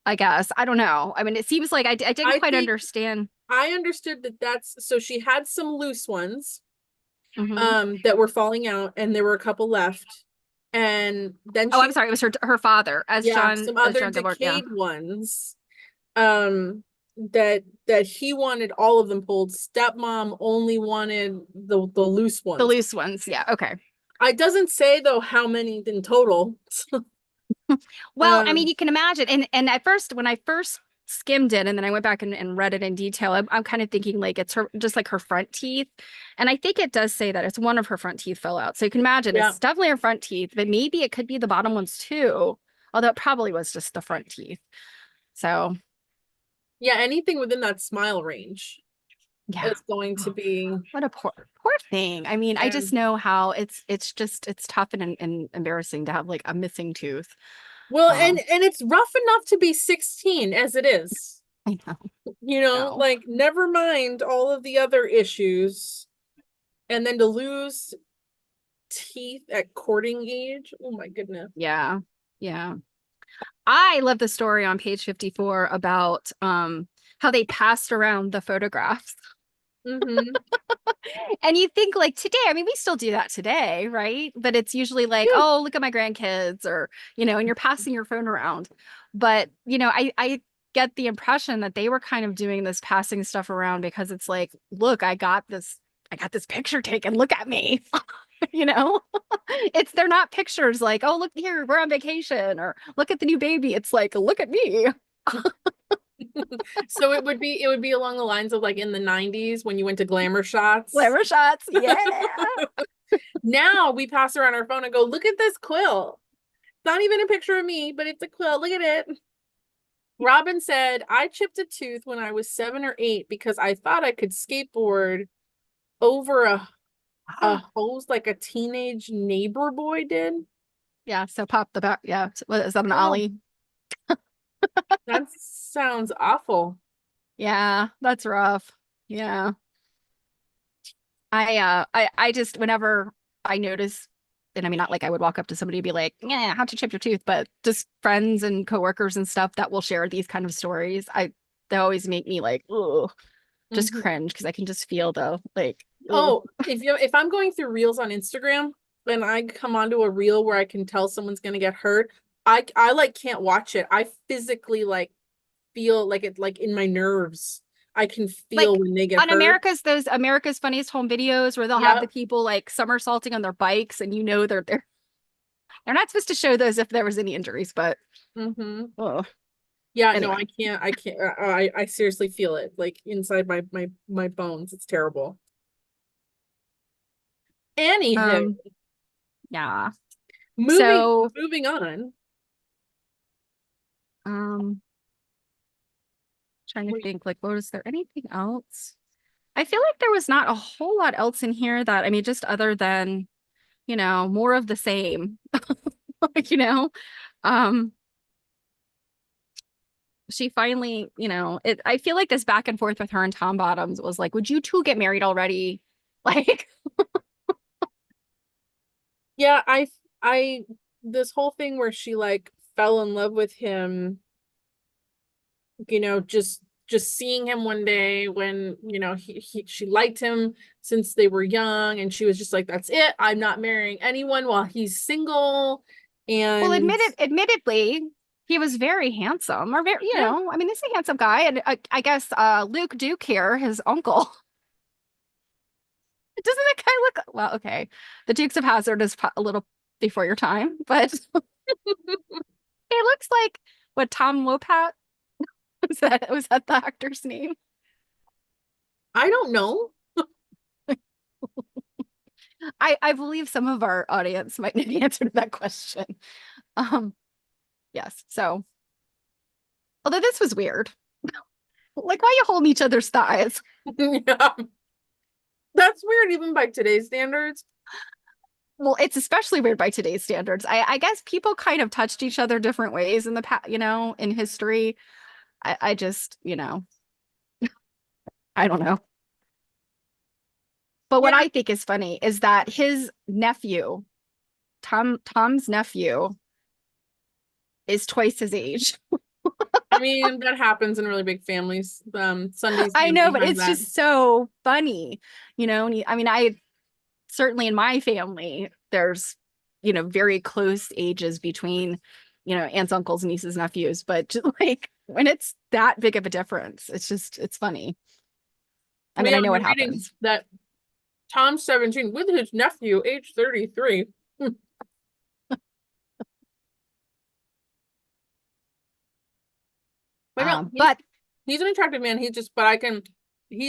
I guess. I don't know. I mean, it seems like I didn't I quite think understand. I understood that that's so she had some loose ones Hmm. that were falling out and there were a couple left. And then Oh, she I'm sorry. It was her father, yeah, some As other John Gilbert. Yeah, decayed ones that he wanted all of them pulled. Stepmom only wanted the loose the ones. loose ones. Yeah. Okay. It doesn't say though how many in total. Well, I mean, um you can imagine. And at first, when I first skimmed it, and then I went back and read it in detail, I'm kind of thinking like it's her, just like her front teeth. And I think it does say that it's one of her front teeth fell out. So you can imagine yeah. it's definitely her front teeth, but maybe it could be the bottom ones too. Although it probably was just the front teeth. So Yeah, anything within that smile range yeah. is going to Oh, be what a poor thing. I mean, I yeah. just know how it's tough and embarrassing to have like a missing tooth. Well, Um, and it's rough enough to be 16 as it is. I know. No. Like never mind all of the other issues. And then to lose teeth at courting age. Oh my goodness. Yeah. Yeah. I love the story on page 54 about how they passed around the photographs. Mm-hmm. And you think like today, I mean, we still do that today, right? But it's usually like, Yeah. oh, look at my grandkids, or and you're passing your phone around. But I get the impression that they were kind of doing this passing stuff around because it's like, look, I got this picture taken. Look at me. you know they're not pictures like, oh, look here, we're on vacation, or look at the new baby. It's like, look at me. So it would be along the lines of like in the 90s when you went to glamour shots. Glamour shots. Yeah. Now we pass around our phone and go, look at this quilt. It's not even a picture of me, but it's a quilt. Look at it. Robin said, I chipped a tooth when I was 7 or 8 because I thought I could skateboard over a hose like a teenage neighbor boy did. Yeah, so pop the back. Yeah, what is that, an Oh, ollie? that sounds awful. Yeah, that's rough. Yeah. I just, whenever I notice, and I mean, not like I would walk up to somebody and be like, yeah, how'd you chip your tooth? But just friends and coworkers and stuff that will share these kind of stories, they always make me like, oh, just Mhm. cringe, because I can just feel the like, oh, Oh, if I'm going through reels on Instagram and I come onto a reel where I can tell someone's gonna get hurt, I like can't watch it. I physically like feel like it like in my nerves. I can feel like when they get on hurt. Those America's Funniest Home Videos where they'll have the Yep. people like somersaulting on their bikes, and they're not supposed to show those if there was any injuries, but Mm-hmm. oh, Yeah, no, anyway. I can't I seriously feel it like inside my bones. It's terrible. Anywho, Um, yeah. moving So, moving on. um, trying to Wait, think like, what is there anything else? I feel like there was not a whole lot else in here that, I mean, just other than, more of the same. Like, um, she finally, I feel like this back and forth with her and Tom Bottoms was like, would you two get married already? Like, yeah, I this whole thing where she like fell in love with him, just seeing him one day when, she liked him since they were young and she was just like, that's it. I'm not marrying anyone while he's single. well, And admittedly, he was very handsome, or very, yeah, I mean, he's a handsome guy. And I guess Luke Duke here, his uncle, Doesn't that guy look well? Okay, the Dukes of Hazzard is a little before your time, but he looks like what Tom Wopat was that the actor's name? I don't know. I believe some of our audience might know the answer to that question. Yes. So, although this was weird, like why you holding each other's thighs? Yeah. That's weird even by today's standards. Well, it's especially weird by today's standards. I guess people kind of touched each other different ways in the past, in history. I just, I don't know. But what Yeah. I think is funny is that his nephew, Tom's nephew, is twice his age. I mean, that happens in really big families. Sunday's I know, family but has it's that. just so funny, and I mean, I certainly in my family, there's, very close ages between, aunts, uncles, nieces, nephews, but just like when it's that big of a difference, it's funny. I mean, Yeah, I know what I'm reading happens. that Tom's 17 with his nephew, age 33. But no, But he's an attractive man. He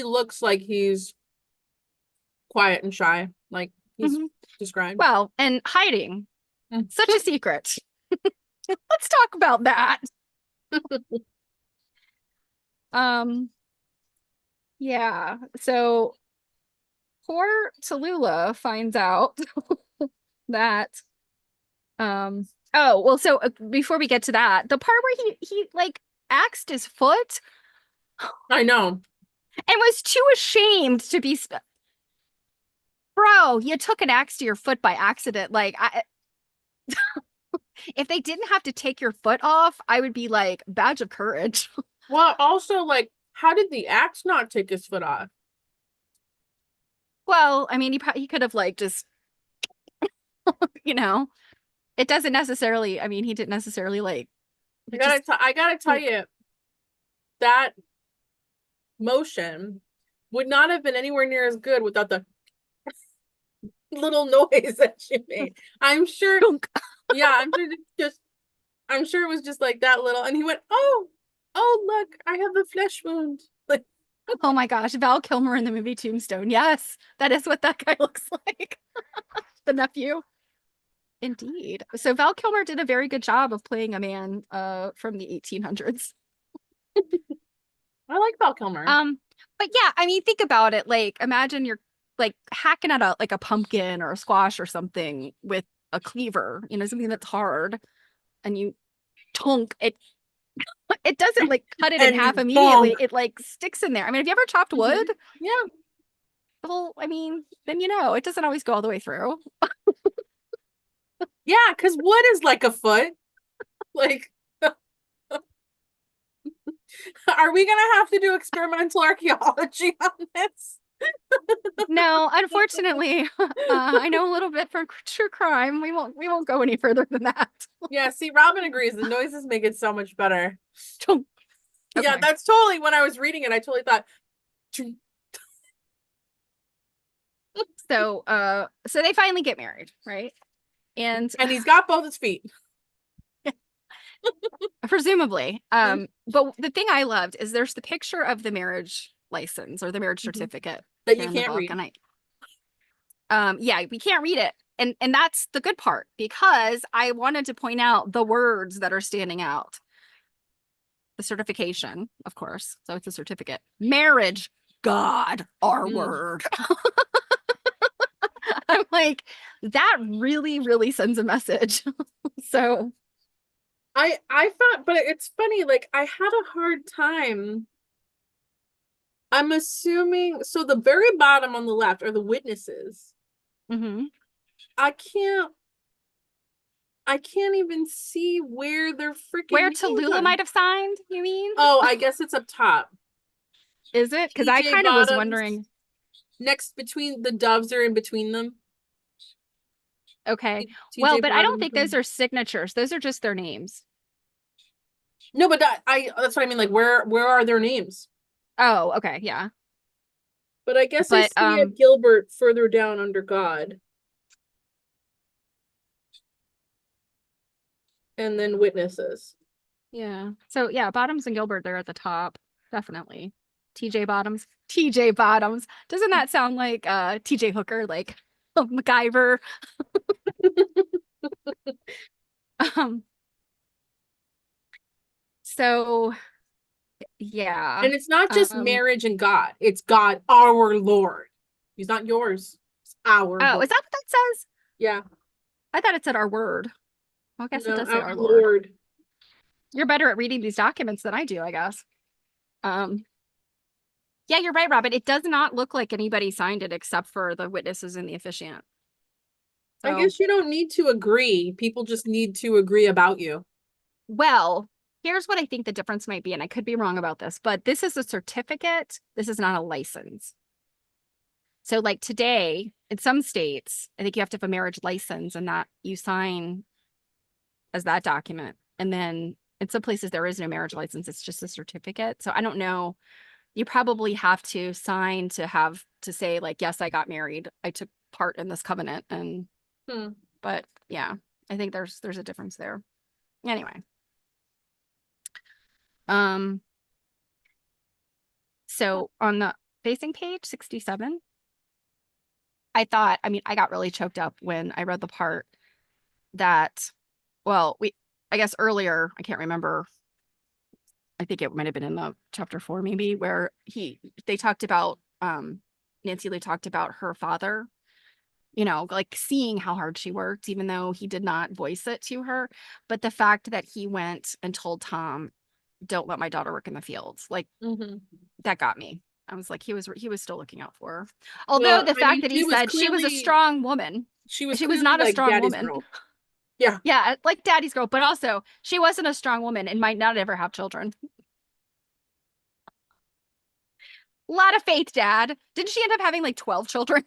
looks like he's quiet and shy, like he's described. well, and hiding, Mm. such a secret. Let's talk about that. Yeah. So poor Talula finds out that oh, well, so before we get to that, the part where he like axed his foot I know. and was too ashamed to be bro, you took an axe to your foot by accident. Like if they didn't have to take your foot off, I would be like badge of courage. Well, also, like, how did the axe not take his foot off? Well, I mean, he could have like just it doesn't necessarily, I mean, he didn't necessarily like I gotta tell you, that motion would not have been anywhere near as good without the little noise that she made. I'm sure. Yeah, I'm sure it was just like that little, and he went, oh, look, I have a flesh wound. Like, oh my gosh, Val Kilmer in the movie Tombstone. Yes, that is what that guy looks like. The nephew. Indeed. So Val Kilmer did a very good job of playing a man from the 1800s. I like Val Kilmer. But yeah, I mean, think about it. Like, imagine you're like hacking at a pumpkin or a squash or something with a cleaver, something that's hard, and you tonk it. It doesn't like cut it in half immediately. It like sticks in there. I mean, have you ever chopped wood? Yeah. Well, I mean, then it doesn't always go all the way through. Yeah, because wood is like a foot. Like, are we gonna have to do experimental archaeology on this? No, unfortunately, I know a little bit from true crime. We won't go any further than that. Yeah, see, Robin agrees. The noises make it so much better. Okay. Yeah, that's totally, when I was reading it, I totally thought. So they finally get married, right? And he's got both his feet. Presumably. But the thing I loved is there's the picture of the marriage license or the marriage certificate that you can't read. And yeah, we can't read it. And that's the good part, because I wanted to point out the words that are standing out. The certification, of course. So it's a certificate. Marriage, God, our word. I'm like, that really, really sends a message. So I thought, but it's funny, like I had a hard time. I'm assuming, so the very bottom on the left are the witnesses. I can't even see where they're freaking. Where Talula might have signed, you mean? Oh, I guess it's up top. Is it? Because I kind of was wondering. Next, between the doves are in between them. Okay. Well, but I don't think those are signatures. Those are just their names. No, but that's what I mean. Like, where are their names? Oh, okay. Yeah. But I guess I But see a Gilbert further down under God. And then witnesses. yeah. So yeah, Bottoms and Gilbert, they're at the top. Definitely. TJ Bottoms. TJ Bottoms. Doesn't that sound like TJ Hooker, like MacGyver? Um, so yeah. And it's not just Um, marriage and God. It's God, our Lord. He's not yours. It's our oh, Lord. is that what that says? Yeah. I thought it said our word. Well, I guess it No, does say our our Lord. Lord. You're better at reading these documents than I do, I guess. Um, yeah, you're right, Robin. It does not look like anybody signed it except for the witnesses and the officiant. I So, guess you don't need to agree. People just need to agree about you. well, here's what I think the difference might be, and I could be wrong about this, but this is a certificate. This is not a license. So, like today, in some states, I think you have to have a marriage license and that you sign as that document. And then in some places, there is no marriage license, it's just a certificate. So, I don't know. You probably have to sign to have to say, like, yes, I got married. I took part in this covenant. And, Hmm. but yeah, I think there's a difference there. Anyway. Um, so on the facing page 67, I mean, I got really choked up when I read the part that, well, I guess earlier, I can't remember. I think it might have been in the chapter 4, maybe, where they talked about, Nancilu talked about her father, like seeing how hard she worked, even though he did not voice it to her. But the fact that he went and told Tom, don't let my daughter work in the fields, like Mm-hmm. that got me. I was like, he was still looking out for her. Although Well, the I fact mean, that he said she was a strong woman, she was she was clearly not a like strong daddy's woman. girl. Yeah. Yeah, like daddy's girl, but also she wasn't a strong woman and might not ever have children. A lot of faith, Dad. Didn't she end up having like 12 children?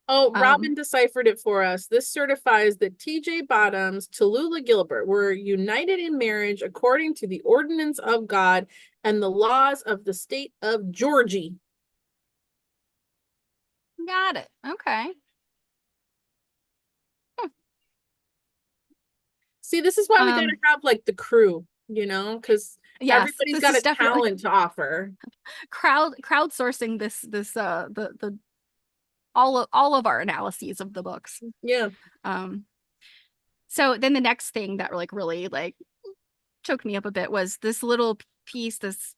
Oh, um, Robin deciphered it for us. This certifies that T.J. Bottoms, Talula Gilbert were united in marriage according to the ordinance of God and the laws of the state of Georgia. got it. Okay. Hmm. See, this is why we gotta Um, have like the crew, because yes, everybody's this got is a definitely talent to offer. crowdsourcing this the all of our analyses of the books. Yeah. Um, so then the next thing that really like choked me up a bit was this little piece, this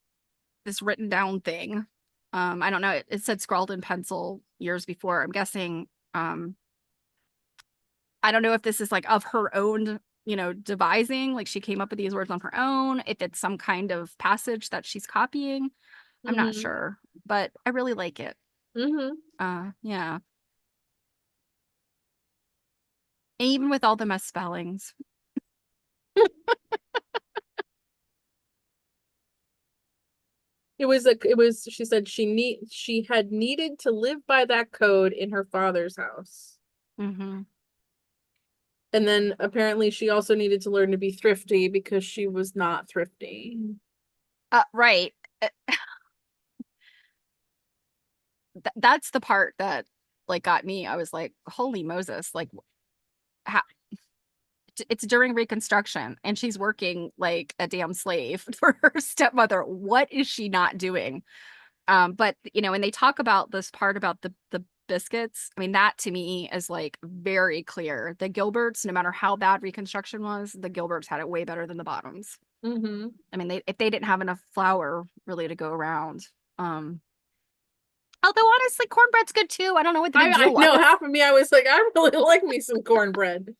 written down thing. I don't know, it said scrawled in pencil years before. I'm guessing I don't know if this is like of her own, devising, like she came up with these words on her own, if it's some kind of passage that she's copying. I'm not Mm-hmm. sure, but I really like it. Mm-hmm. Yeah. And even with all the misspellings. She said she had needed to live by that code in her father's house. Mm-hmm. And then apparently she also needed to learn to be thrifty because she was not thrifty. Right. That's the part that like got me. I was like, holy Moses, like how it's during Reconstruction and she's working like a damn slave for her stepmother. What is she not doing? But when they talk about this part about the biscuits, I mean, that to me is like very clear. The Gilberts, no matter how bad Reconstruction was, the Gilberts had it way better than the Bottoms. Mm-hmm. I mean, if they didn't have enough flour really to go around. Although honestly, cornbread's good too. I don't know what the big I deal was. know half of me, I was like, I really like me some cornbread.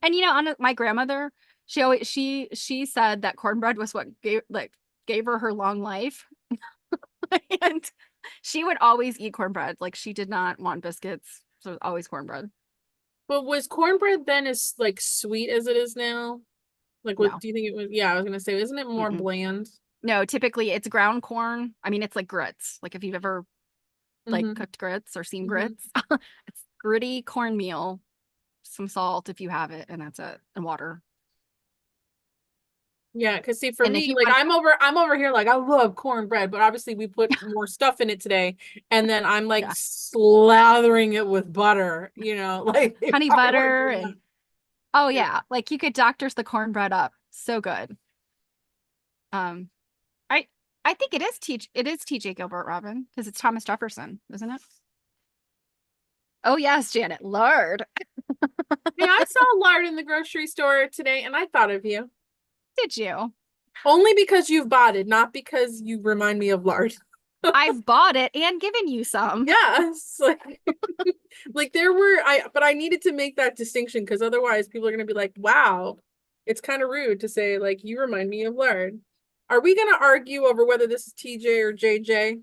And my grandmother, she said that cornbread was what gave her long life. And she would always eat cornbread. Like she did not want biscuits, so it was always cornbread. But was cornbread then as like sweet as it is now? Like what No. do you think it was? Yeah, I was gonna say, isn't it more Mm-mm. bland? No, typically it's ground corn. I mean, it's like grits. Like if you've ever like Mm-hmm. cooked grits or seen Mm-hmm. grits, it's gritty cornmeal, some salt if you have it, and that's it, and water. Yeah, because see, for And if me, you like want, I'm over here, like I love cornbread, but obviously we put more stuff in it today, and then I'm like yeah, slathering it with butter, like if honey I were butter doing that. and oh Yeah. yeah, like you could doctors the cornbread up. So good. Um, I I think it is TJ Gilbert, Robin, because it's Thomas Jefferson, isn't it? Oh yes, Janet, lard. Hey, I saw lard in the grocery store today, and I thought of you Did you? only because you've bought it, not because you remind me of lard. I've bought it and given you some. Yes, like there were but I needed to make that distinction because otherwise people are gonna be like, wow, it's kind of rude to say like you remind me of lard. Are we gonna argue over whether this is TJ or JJ?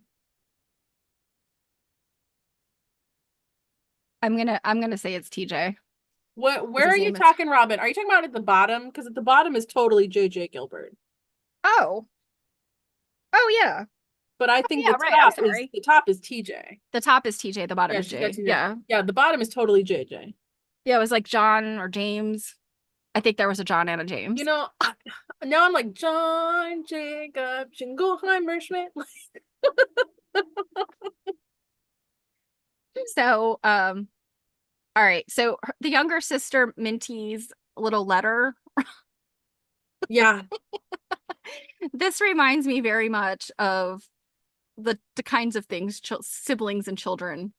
I'm gonna say it's TJ because Where are his you name is. talking, Robin? Are you talking about at the bottom? Because at the bottom is totally JJ Gilbert. Oh, oh yeah. But I Oh think yeah, right. I'm sorry. the top is TJ. The top is TJ, the bottom Yeah, is she's got J. TJ. Yeah. Yeah, the bottom is totally JJ. Yeah, it was like John or James. I think there was a John and a You James. know, now I'm like John Jacob Jingleheimer Schmidt. So, all right. So the younger sister Minty's little letter. Yeah, This reminds me very much of the kinds of things siblings and children.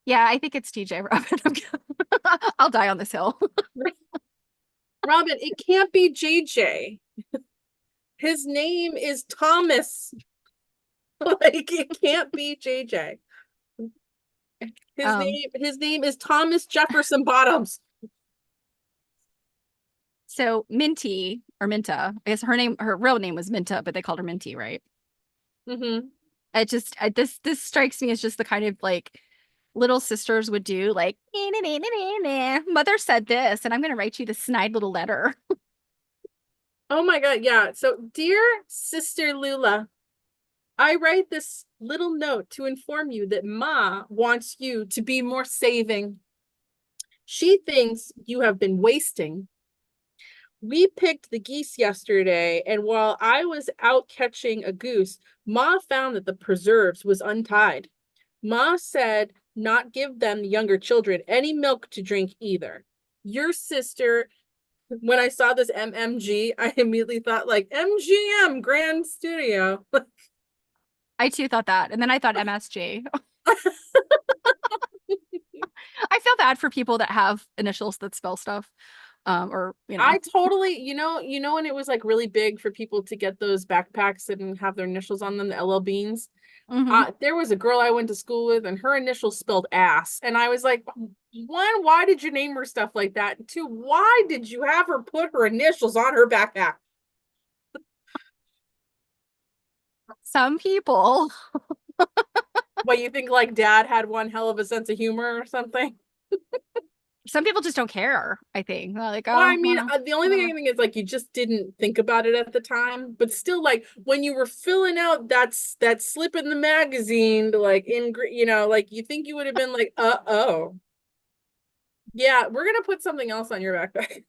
Yeah, I think it's TJ Robin. I'll die on this hill. Robin, it can't be JJ. His name is Thomas. Like it can't be JJ. Um, His name is Thomas Jefferson Bottoms. so Minty or Minta, I guess her real name was Minta, but they called her Minty, right? Mm-hmm. This strikes me as just the kind of like little sisters would do, like mother said this, and I'm gonna write you this snide little letter. Oh my God, yeah. So, dear Sister Lula, I write this little note to inform you that Ma wants you to be more saving. She thinks you have been wasting. We picked the geese yesterday, and while I was out catching a goose, Ma found that the preserves was untied. Ma said not give them, the younger children, any milk to drink either. Your sister, when I saw this MMG, I immediately thought like MGM Grand Studio. I too thought that, and then I thought MSG. I feel bad for people that have initials that spell stuff, or I totally, when it was like really big for people to get those backpacks and have their initials on them, the LL Beans. Mhm. There was a girl I went to school with, and her initials spelled ass, and I was like, one, why did you name her stuff like that? And two, why did you have her put her initials on her backpack? Some people. What, you think like dad had one hell of a sense of humor or something? Some people just don't care, I think. They're like, Well, I oh, mean, well, the only thing I whatever. think is like you just didn't think about it at the time, but still, like when you were filling out that slip in the magazine, to, like like you think you would have been like, oh, yeah, we're gonna put something else on your backpack.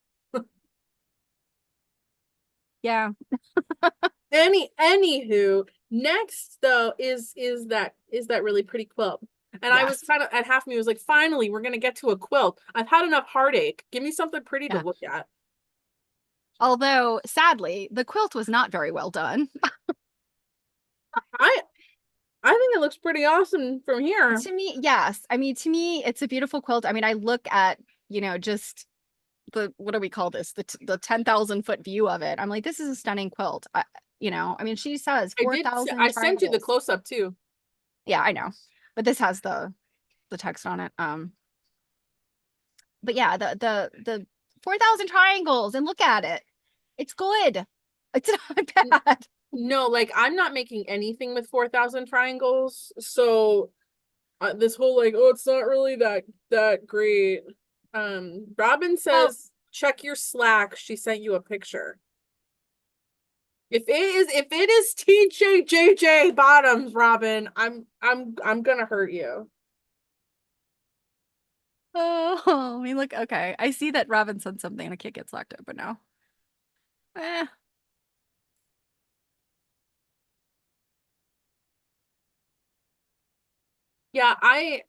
Yeah. Anywho, next though is that really pretty quilt. And I was Yes. kind of at half me was like, finally, we're gonna get to a quilt. I've had enough heartache. Give me something pretty to Yeah. look at. Although, sadly, the quilt was not very well done. I I think it looks pretty awesome from here. To me, yes. I mean, to me, it's a beautiful quilt. I mean, I look at, just what do we call this? The 10,000-foot view of it. I'm like, this is a stunning quilt. I mean, she says I 4,000 sent you the triangles. close up too. Yeah, I know. But this has the text on it. But yeah, the 4,000 triangles and look at it. It's good. It's not bad. No, like I'm not making anything with 4,000 triangles. So this whole like, oh, it's not really that great. Robin Well, says check your Slack. She sent you a picture. If it is TJJJ Bottoms, Robin, I'm gonna hurt you. Oh, I mean, look, okay. I see that Robin sent something and I can't get select open now. Eh. Yeah, I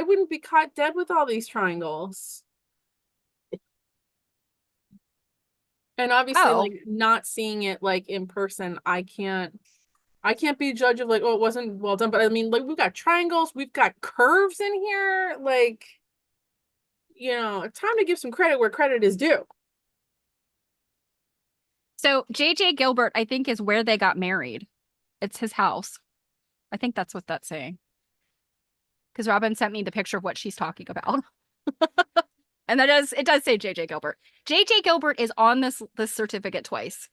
wouldn't be caught dead with all these triangles. And obviously, Oh, like not seeing it like in person, I can't be a judge of like, oh, it wasn't well done. But I mean, like we've got triangles, we've got curves in here. Like, it's time to give some credit where credit is due. so JJ Gilbert, I think, is where they got married. It's his house. I think that's what that's saying. Because Robin sent me the picture of what she's talking about. And it does say JJ Gilbert. JJ Gilbert is on this certificate twice.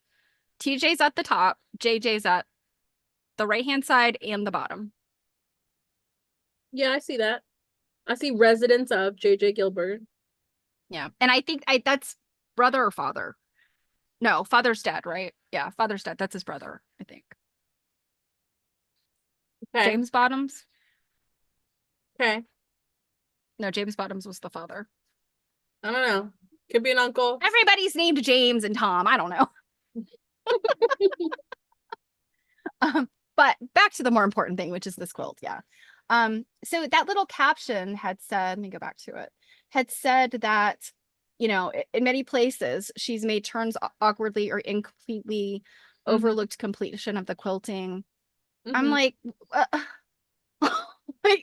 TJ's at the top, JJ's at the right-hand side and the bottom. Yeah, I see that. I see residents of JJ Gilbert. Yeah. And I think that's brother or father. No, father's dead, right? Yeah, father's dead. That's his brother, I think. Okay. James Bottoms? Okay. No, James Bottoms was the father. I don't know. Could be an uncle. Everybody's named James and Tom. I don't know. But back to the more important thing, which is this quilt. Yeah. So that little caption had said, let me go back to it, had said that, in many places she's made turns awkwardly or incompletely, overlooked completion of the quilting. I'm like, like,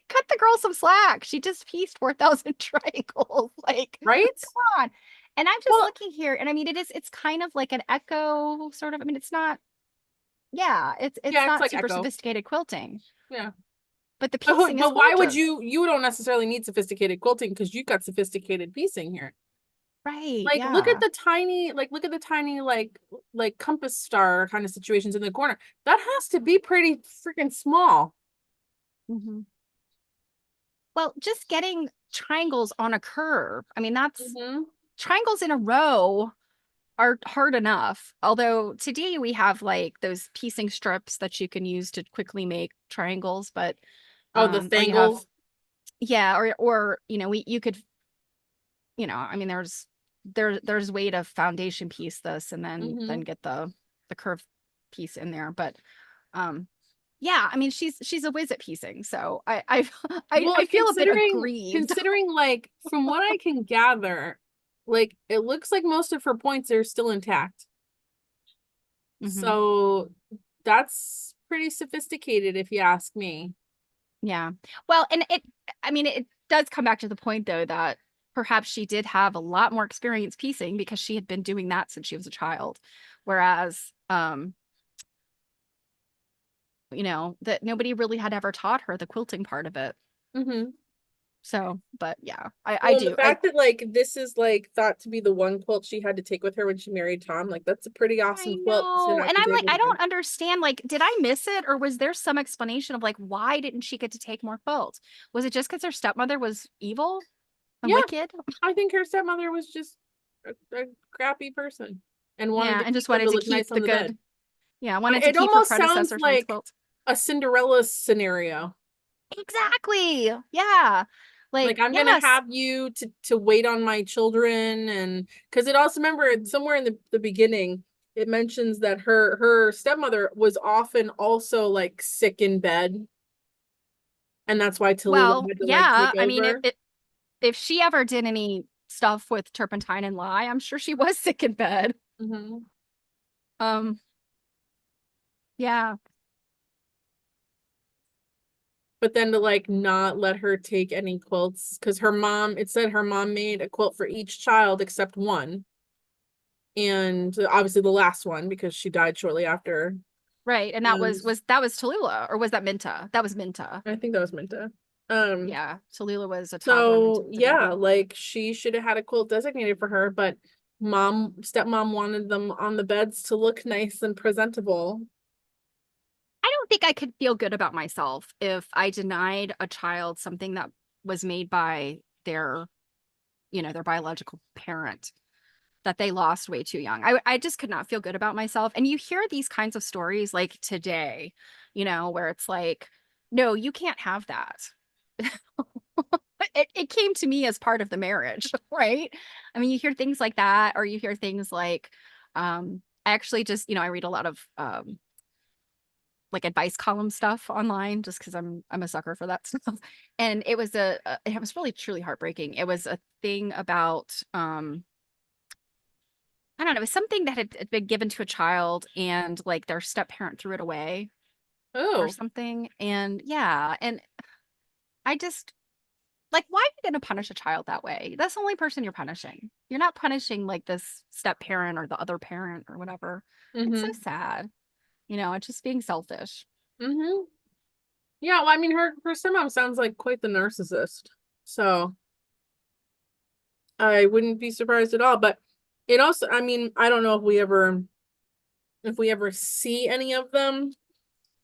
cut the girl some slack. She just pieced 4,000 triangles. Like, Right? come on. And I'm just looking here, and I mean, it's kind of like an echo sort of. I mean, it's not. Yeah, it's Yeah, it's not like super echo. sophisticated quilting, Yeah. but the piecing is But why would gorgeous. you don't necessarily need sophisticated quilting because you've got sophisticated piecing here. Right, Like look at yeah. the tiny like compass star kind of situations in the corner. That has to be pretty freaking small. Mhm. Well, just getting triangles on a curve. I mean, that's triangles in a row are hard enough. Although today we have like those piecing strips that you can use to quickly make triangles, but Oh, the or you have, Thangles. yeah, or you could, I mean, there's way to foundation piece this and then get the curved piece in there. But yeah, I mean, she's a whiz at piecing, so Well, I feel a bit considering aggrieved. considering like from what I can gather, like it looks like most of her points are still intact. Mhm. So that's pretty sophisticated if you ask me. Yeah. Well, and I mean, it does come back to the point though that perhaps she did have a lot more experience piecing because she had been doing that since she was a child. Whereas, that nobody really had ever taught her the quilting part of it. So, but yeah, I Well, and the do. fact that like this is like thought to be the one quilt she had to take with her when she married Tom, like that's a pretty I awesome quilt to know. have And to I'm take like, with I her. don't understand. Like, did I miss it? Or was there some explanation of like, why didn't she get to take more quilts? Was it just because her stepmother was evil and Yeah, wicked? I think her stepmother was just a crappy person and wanted Yeah, to and just keep them wanted to to look keep nice the on the bed. good. Yeah, wanted to It keep her almost sounds predecessor's nice like quilts. a Cinderella scenario. Exactly. Yeah. Like Like, I'm gonna yes. have you to wait on my children, and because it also remember somewhere in the beginning it mentions that her stepmother was often also like sick in bed, and that's why Talula Well, had to like yeah. take I mean, over. if she ever did any stuff with turpentine and lye, I'm sure she was sick in bed. Um, yeah. But then to like not let her take any quilts because her mom, it said her mom made a quilt for each child except one, and obviously the last one because she died shortly after. Right. And that And was Tallulah, or was that Minta? That was Minta. I think that was Minta. Yeah. Tallulah was a toddler and Minta So was a yeah, baby. like she should have had a quilt designated for her, but stepmom wanted them on the beds to look nice and presentable. I don't think I could feel good about myself if I denied a child something that was made by their biological parent that they lost way too young. I just could not feel good about myself. And you hear these kinds of stories like today, where it's like, no, you can't have that. it came to me as part of the marriage, right? I mean, you hear things like that, or you hear things like, I actually just, I read a lot of like advice column stuff online just because I'm a sucker for that stuff. And it was it was really truly heartbreaking. It was a thing about I don't know, it was something that had been given to a child and like their step parent threw it away or Oh. something. And yeah, and I just like, why are you going to punish a child that way? That's the only person you're punishing. You're not punishing like this step parent or the other parent or whatever. It's so Mm-hmm. sad. It's just being selfish. Mm-hmm. Yeah, well, I mean, her stepmom sounds like quite the narcissist. So I wouldn't be surprised at all. But it also, I mean, I don't know if we ever see any of them.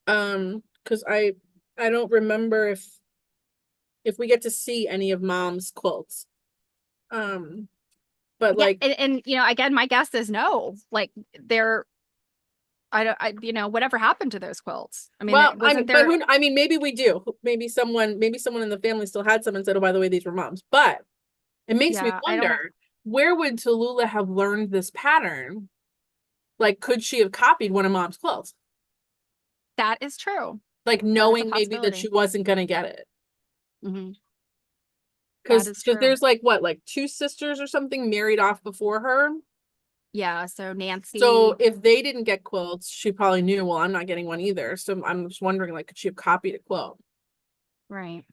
Because I don't remember if we get to see any of Mom's quilts. But Yeah, like, and again, my guess is no. Like they're I don't whatever happened to those quilts? I mean, well, it I wasn't mean, but there. I mean, maybe we do. Maybe someone in the family still had some and said, "Oh, by the way, these were Mom's." But it makes me Yeah, I don't. wonder, where would Tallulah have learned this pattern? Like, could she have copied one of Mom's quilts? That is true. Like, That is a knowing maybe that she possibility. wasn't gonna get it. Hmm. That Because is true. there's like what, like two sisters or something married off before her. Yeah. So So Nancy, if they didn't get quilts, she probably knew, well, I'm not getting one either. So I'm just wondering, like, could she have copied a quilt? right.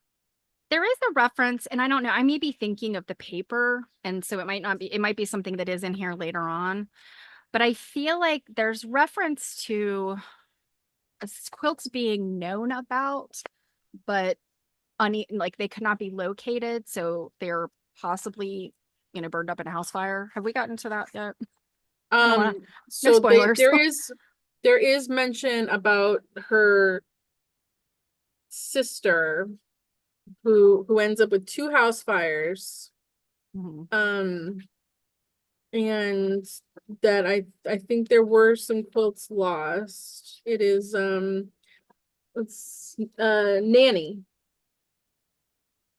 There is a reference, and I don't know. I may be thinking of the paper, and so it might not be. It might be something that is in here later on. But I feel like there's reference to quilts being known about, but like they could not be located, so they're possibly burned up in a house fire. Have we gotten to that yet? I don't want to. No So spoilers. there is mention about her sister who ends up with two house fires. Mhm. Um, and that I think there were some quilts lost. It is it's Nanny.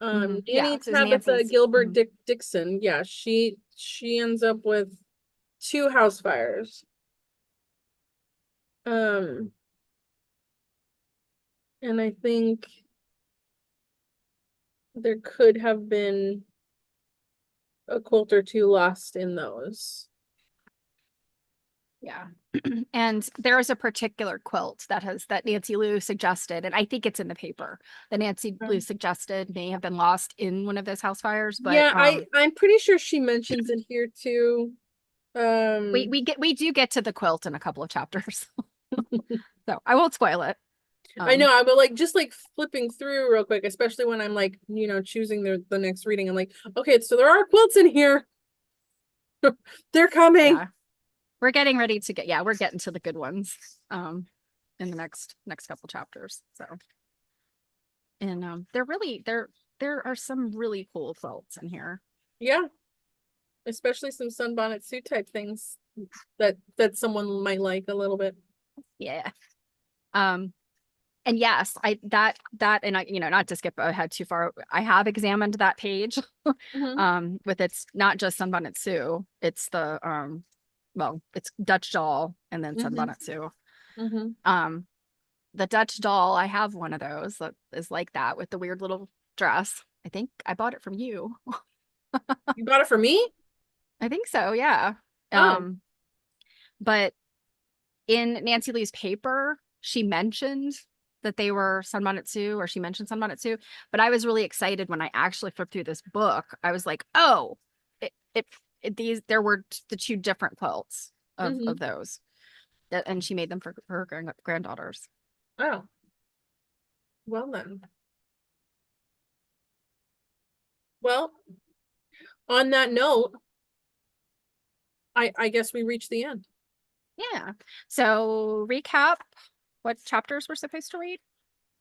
Yeah, Nanny so it's Tabitha Nancy's. Gilbert Dixon. Yeah, she ends up with two house fires. Um, and I think there could have been a quilt or two lost in those. Yeah. And there is a particular quilt that Nancilu suggested, and I think it's in the paper that Nancilu suggested may have been lost in one of those house fires, but Yeah, I'm pretty sure she mentions it here too. we do get to the quilt in a couple of chapters. So I won't spoil it. I know, Um, I will like just like flipping through real quick, especially when I'm like, choosing the next reading. I'm like, okay, so there are quilts in here. They're coming. yeah, we're getting ready to get, yeah, we're getting to the good ones in the next couple chapters. So, and they're really there are some really cool quilts in here. Yeah, especially some sunbonnet suit type things that someone might like a little bit. Yeah. Um, and yes, that and I, not to skip ahead too far, I have examined that page. Mhm. With its not just Sunbonnet Sue, it's the well, it's Dutch doll and then Mhm. Sunbonnet Sue. Mhm. Um, the Dutch doll, I have one of those that is like that with the weird little dress. I think I bought it from you. You bought it for me? I think so, yeah. Oh. Um, but in Nancy Lee's paper, she mentioned that they were Sunbonnet Sue, or she mentioned Sunbonnet Sue. But I was really excited when I actually flipped through this book. I was like, oh, these there were the two different quilts Mhm. of those, and she made them for her granddaughters. Oh. Well then. Well, on that note, I guess we reached the end. Yeah. So recap what chapters we're supposed to read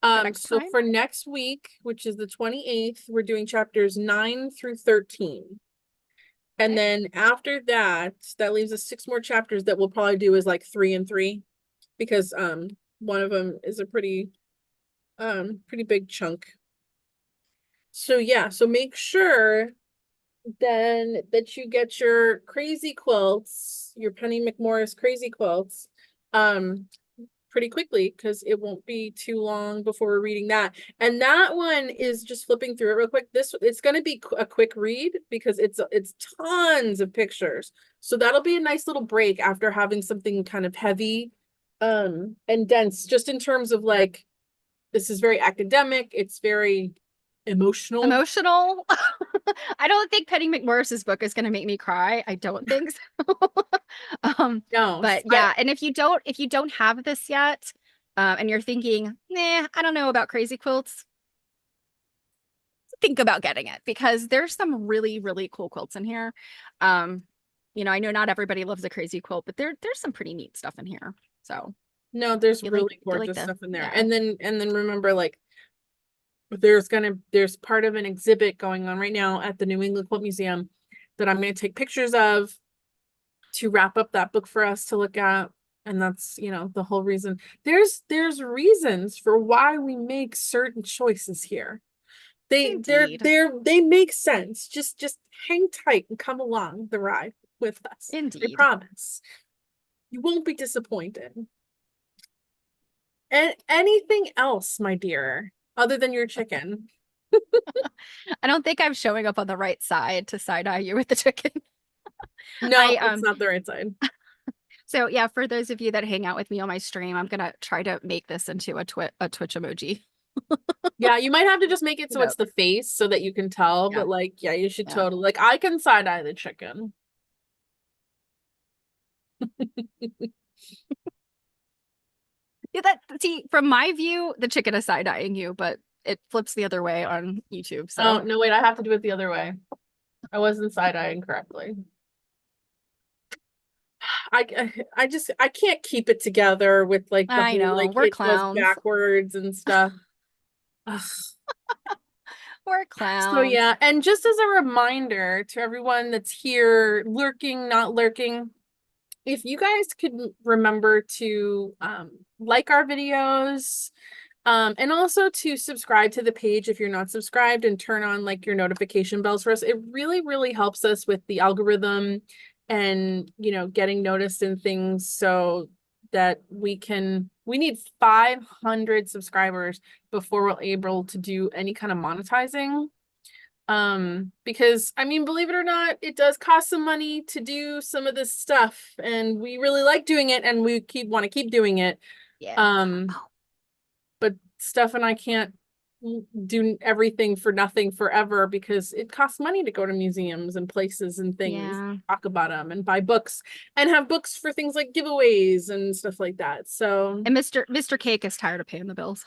for next So time. for next week, which is the 28th, we're doing chapters 9 through 13. And Okay. then after that, that leaves us 6 more chapters that we'll probably do is like 3 and 3, because one of them is a pretty big chunk. So yeah, so make sure then that you get your crazy quilts, your Penny McMorris crazy quilts, pretty quickly because it won't be too long before we're reading that. And that one is just flipping through it real quick. It's going to be a quick read because it's tons of pictures. So that'll be a nice little break after having something kind of heavy and dense, just in terms of like, this is very academic, it's very emotional. I don't think Penny McMorris's book is going to make me cry. I don't think so. No, But yeah, and if you don't have this yet, and you're thinking, nah, I don't know about crazy quilts, think about getting it because there's some really, really cool quilts in here. I know not everybody loves a crazy quilt, but there's some pretty neat stuff in here. So no, there's really gorgeous stuff in there. And then remember, like, there's part of an exhibit going on right now at the New England Quilt Museum that I'm going to take pictures of to wrap up that book for us to look at. And that's, the whole reason. There's reasons for why we make certain choices here. They make sense. Just hang tight and come along the ride with us. Indeed. I promise. You won't be disappointed. And anything else, my dear, other than your chicken? I don't think I'm showing up on the right side to side-eye you with the chicken. No, it's not the right side. So yeah, for those of you that hang out with me on my stream, I'm gonna try to make this into a Twitch emoji. Yeah, you might have to just make it so it's the face so that you can tell, but like, yeah, you should totally, like, I can side-eye the chicken. See, from my view, the chicken is side-eyeing you, but it flips the other way on YouTube. So oh no, wait, I have to do it the other way. I wasn't side-eyeing correctly. I can't keep it together with like the I know, like we're it clowns. goes backwards and stuff. We're clowns. So yeah, and just as a reminder to everyone that's here, lurking, not lurking, if you guys could remember to like our videos, and also to subscribe to the page if you're not subscribed, and turn on like your notification bells for us. It really, really helps us with the algorithm and, getting noticed in things so that we need 500 subscribers before we're able to do any kind of monetizing. Because I mean, believe it or not, it does cost some money to do some of this stuff, and we really like doing it and we want to keep doing it. But Steph and I can't do everything for nothing forever because it costs money to go to museums and places and things, talk about them and buy books and have books for things like giveaways and stuff like that. So, and Mr. Cake is tired of paying the bills.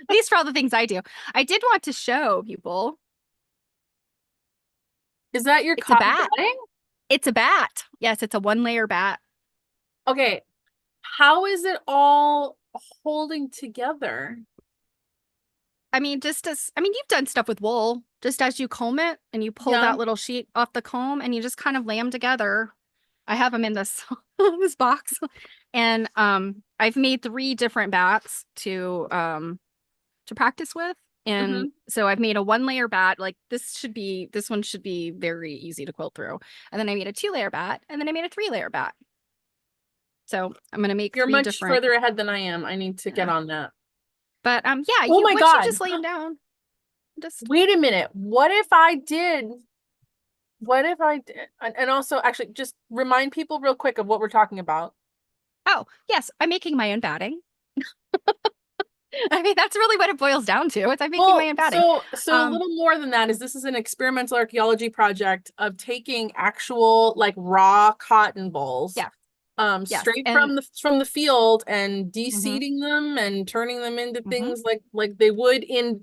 These for all the things I do. I did want to show people. Is that your It's a bat? It's a bat. Yes, it's a 1-layer bat. Okay. How is it all holding together? I mean, you've done stuff with wool, just as you comb it and you pull that little sheet off the comb and you just kind of lay them together. I have them in this this box, and I've made 3 different bats to practice with. And so I've made a 1-layer bat. Like this one should be very easy to quilt through. And then I made a 2-layer bat, and then I made a 3-layer bat. So I'm gonna make. You're much further ahead than I am. I need to get on that. But yeah, oh my God, you just lay them down. Just wait a minute. What if I did? And also, actually, just remind people real quick of what we're talking about. Oh yes, I'm making my own batting. I mean, that's really what it boils down to. I'm making my own batting. So a little more than that is this is an experimental archaeology project of taking actual like raw cotton balls. Straight from the field and de-seeding them and turning them into things like they would in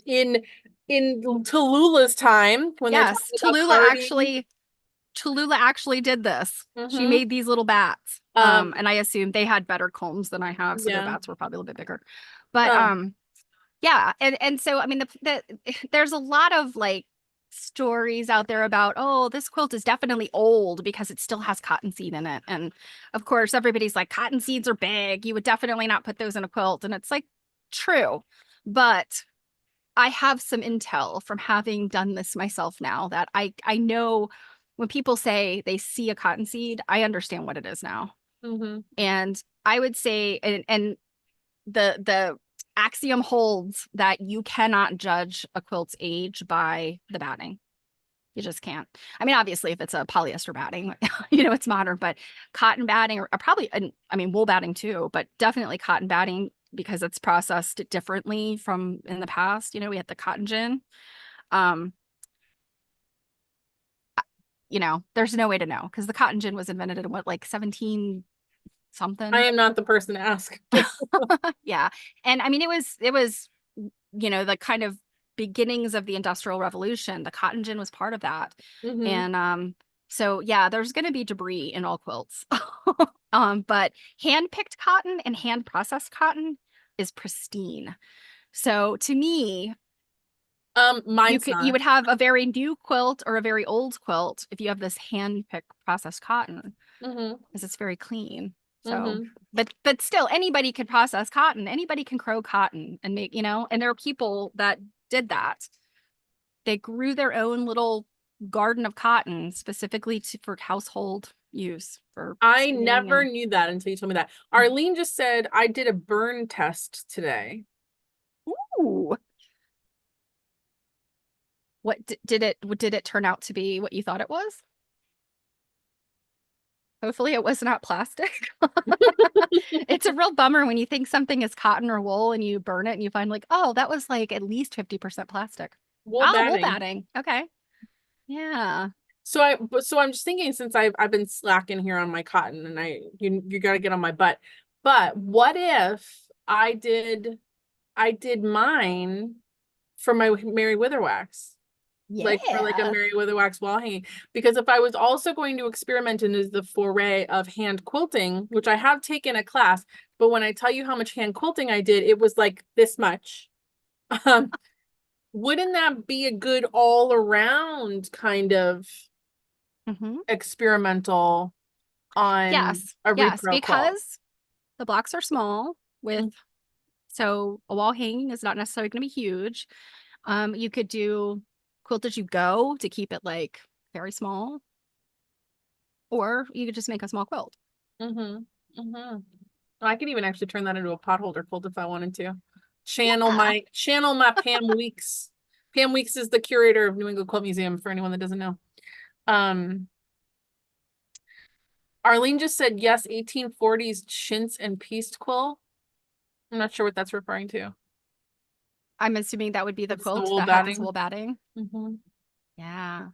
Talula's time when Talula actually did this. She made these little bats. And I assume they had better combs than I have, so their bats were probably a little bit bigger. But yeah, and so I mean there's a lot of like stories out there about, oh, this quilt is definitely old because it still has cottonseed in it. And of course, everybody's like, cottonseeds are big. You would definitely not put those in a quilt. And it's like, true. But I have some intel from having done this myself now that I know when people say they see a cotton seed, I understand what it is now. Mm-hmm. And I would say, and the axiom holds that you cannot judge a quilt's age by the batting. You just can't. I mean, obviously, if it's a polyester batting, it's modern, but cotton batting or probably, I mean, wool batting too, but definitely cotton batting because it's processed differently from in the past. We had the cotton gin. Um, there's no way to know because the cotton gin was invented in what, like 17 I something. am not the person to ask. Yeah. And I mean, it was, the kind of beginnings of the Industrial Revolution. The cotton gin was part of that. Mm-hmm. And so yeah, there's gonna be debris in all quilts. But hand-picked cotton and hand-processed cotton is pristine. So to me, Mine's not. you would have a very new quilt or a very old quilt if you have this hand-picked processed cotton, Mm-hmm. because it's very clean. So, Mm-hmm. but still, anybody could process cotton. Anybody can crow cotton and make, and there are people that did that. They grew their own little garden of cotton specifically for household use. I never knew that until you told me that. Arlene just said I did a burn test today. Ooh. What did it turn out to be what you thought it was? Hopefully it was not plastic. It's a real bummer when you think something is cotton or wool and you burn it and you find like, oh, that was like at least 50% plastic. Wool batting. Wool batting. Okay. Yeah. So I'm just thinking, since I've been slacking here on my cotton and you got to get on my butt. But what if I did mine for my Mary Witherwax? Yeah. Like for like a Mary Witherwax wall hanging. Because if I was also going to experiment into the foray of hand quilting, which I have taken a class, but when I tell you how much hand quilting I did, it was like this much. Wouldn't that be a good all around kind of experimental on yes a yes repro because quilt? the blocks are small with so a wall hanging is not necessarily going to be huge. You could do quilt as you go to keep it like very small, or you could just make a small quilt. I could even actually turn that into a potholder quilt if I wanted to. Channel my Pam Weeks. Pam Weeks is the curator of New England Quilt Museum, for anyone that doesn't know. Arlene just said yes, 1840s chintz and pieced quill. I'm not sure what that's referring to. I'm assuming that would be the quilt that has wool batting. Yeah.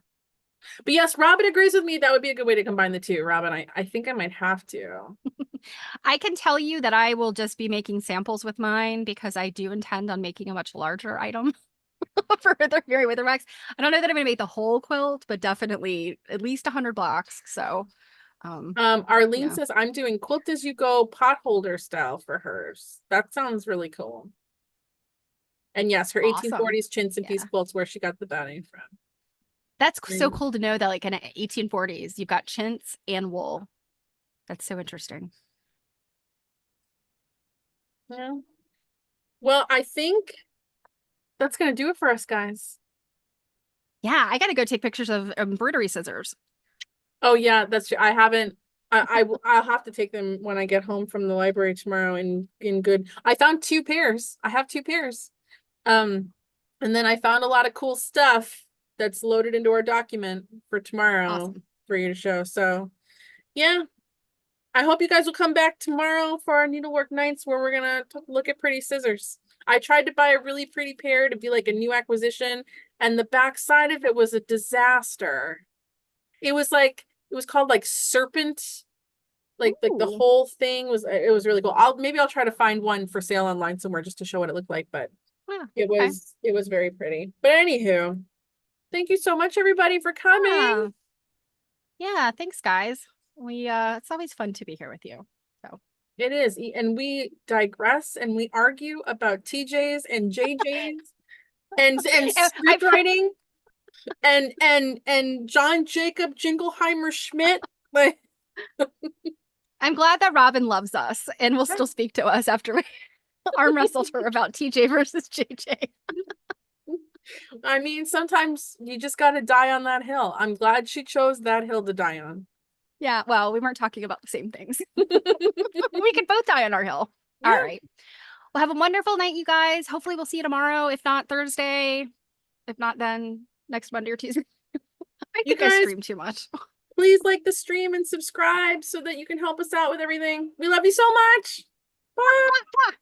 But yes, Robin agrees with me. That would be a good way to combine the two. Robin, I think I might have to. I can tell you that I will just be making samples with mine because I do intend on making a much larger item for the Mary Witherwax. I don't know that I'm going to make the whole quilt, but definitely at least 100 blocks. So, Arlene says I'm doing quilt as you go potholder style for hers. That sounds really cool. And yes, her 1840s chintz and piece quilt's where she got the batting from. That's so cool to know that like in 1840s, you've got chintz and wool. That's so interesting. Yeah. Well, I think that's going to do it for us, guys. Yeah, I got to go take pictures of embroidery scissors. Oh yeah, that's true. I haven't. I'll have to take them when I get home from the library tomorrow in good. I found 2 pairs. I have 2 pairs. And then I found a lot of cool stuff that's loaded into our document for tomorrow for you to show. So yeah, I hope you guys will come back tomorrow for our Needlework Nights where we're gonna look at pretty scissors. I tried to buy a really pretty pair to be like a new acquisition, and the back side of it was a disaster. It was called like Serpent. Like the whole thing was really cool. I'll try to find one for sale online somewhere just to show what it looked like, but it was very pretty. But anywho, thank you so much everybody for coming. Yeah, thanks guys. It's always fun to be here with you. So it is, and we digress and we argue about TJs and JJs and script writing and John Jacob Jingleheimer Schmidt. Like I'm glad that Robin loves us and will still speak to us after we arm wrestled her about TJ versus JJ. I mean, sometimes you just got to die on that hill. I'm glad she chose that hill to die on. Yeah, well, we weren't talking about the same things. We could both die on our hill. Yeah. All right. Well, have a wonderful night, you guys. Hopefully we'll see you tomorrow. If not Thursday, if not then next Monday or Tuesday. I You think I guys- stream too much. Please like the stream and subscribe so that you can help us out with everything. We love you so much. Bye.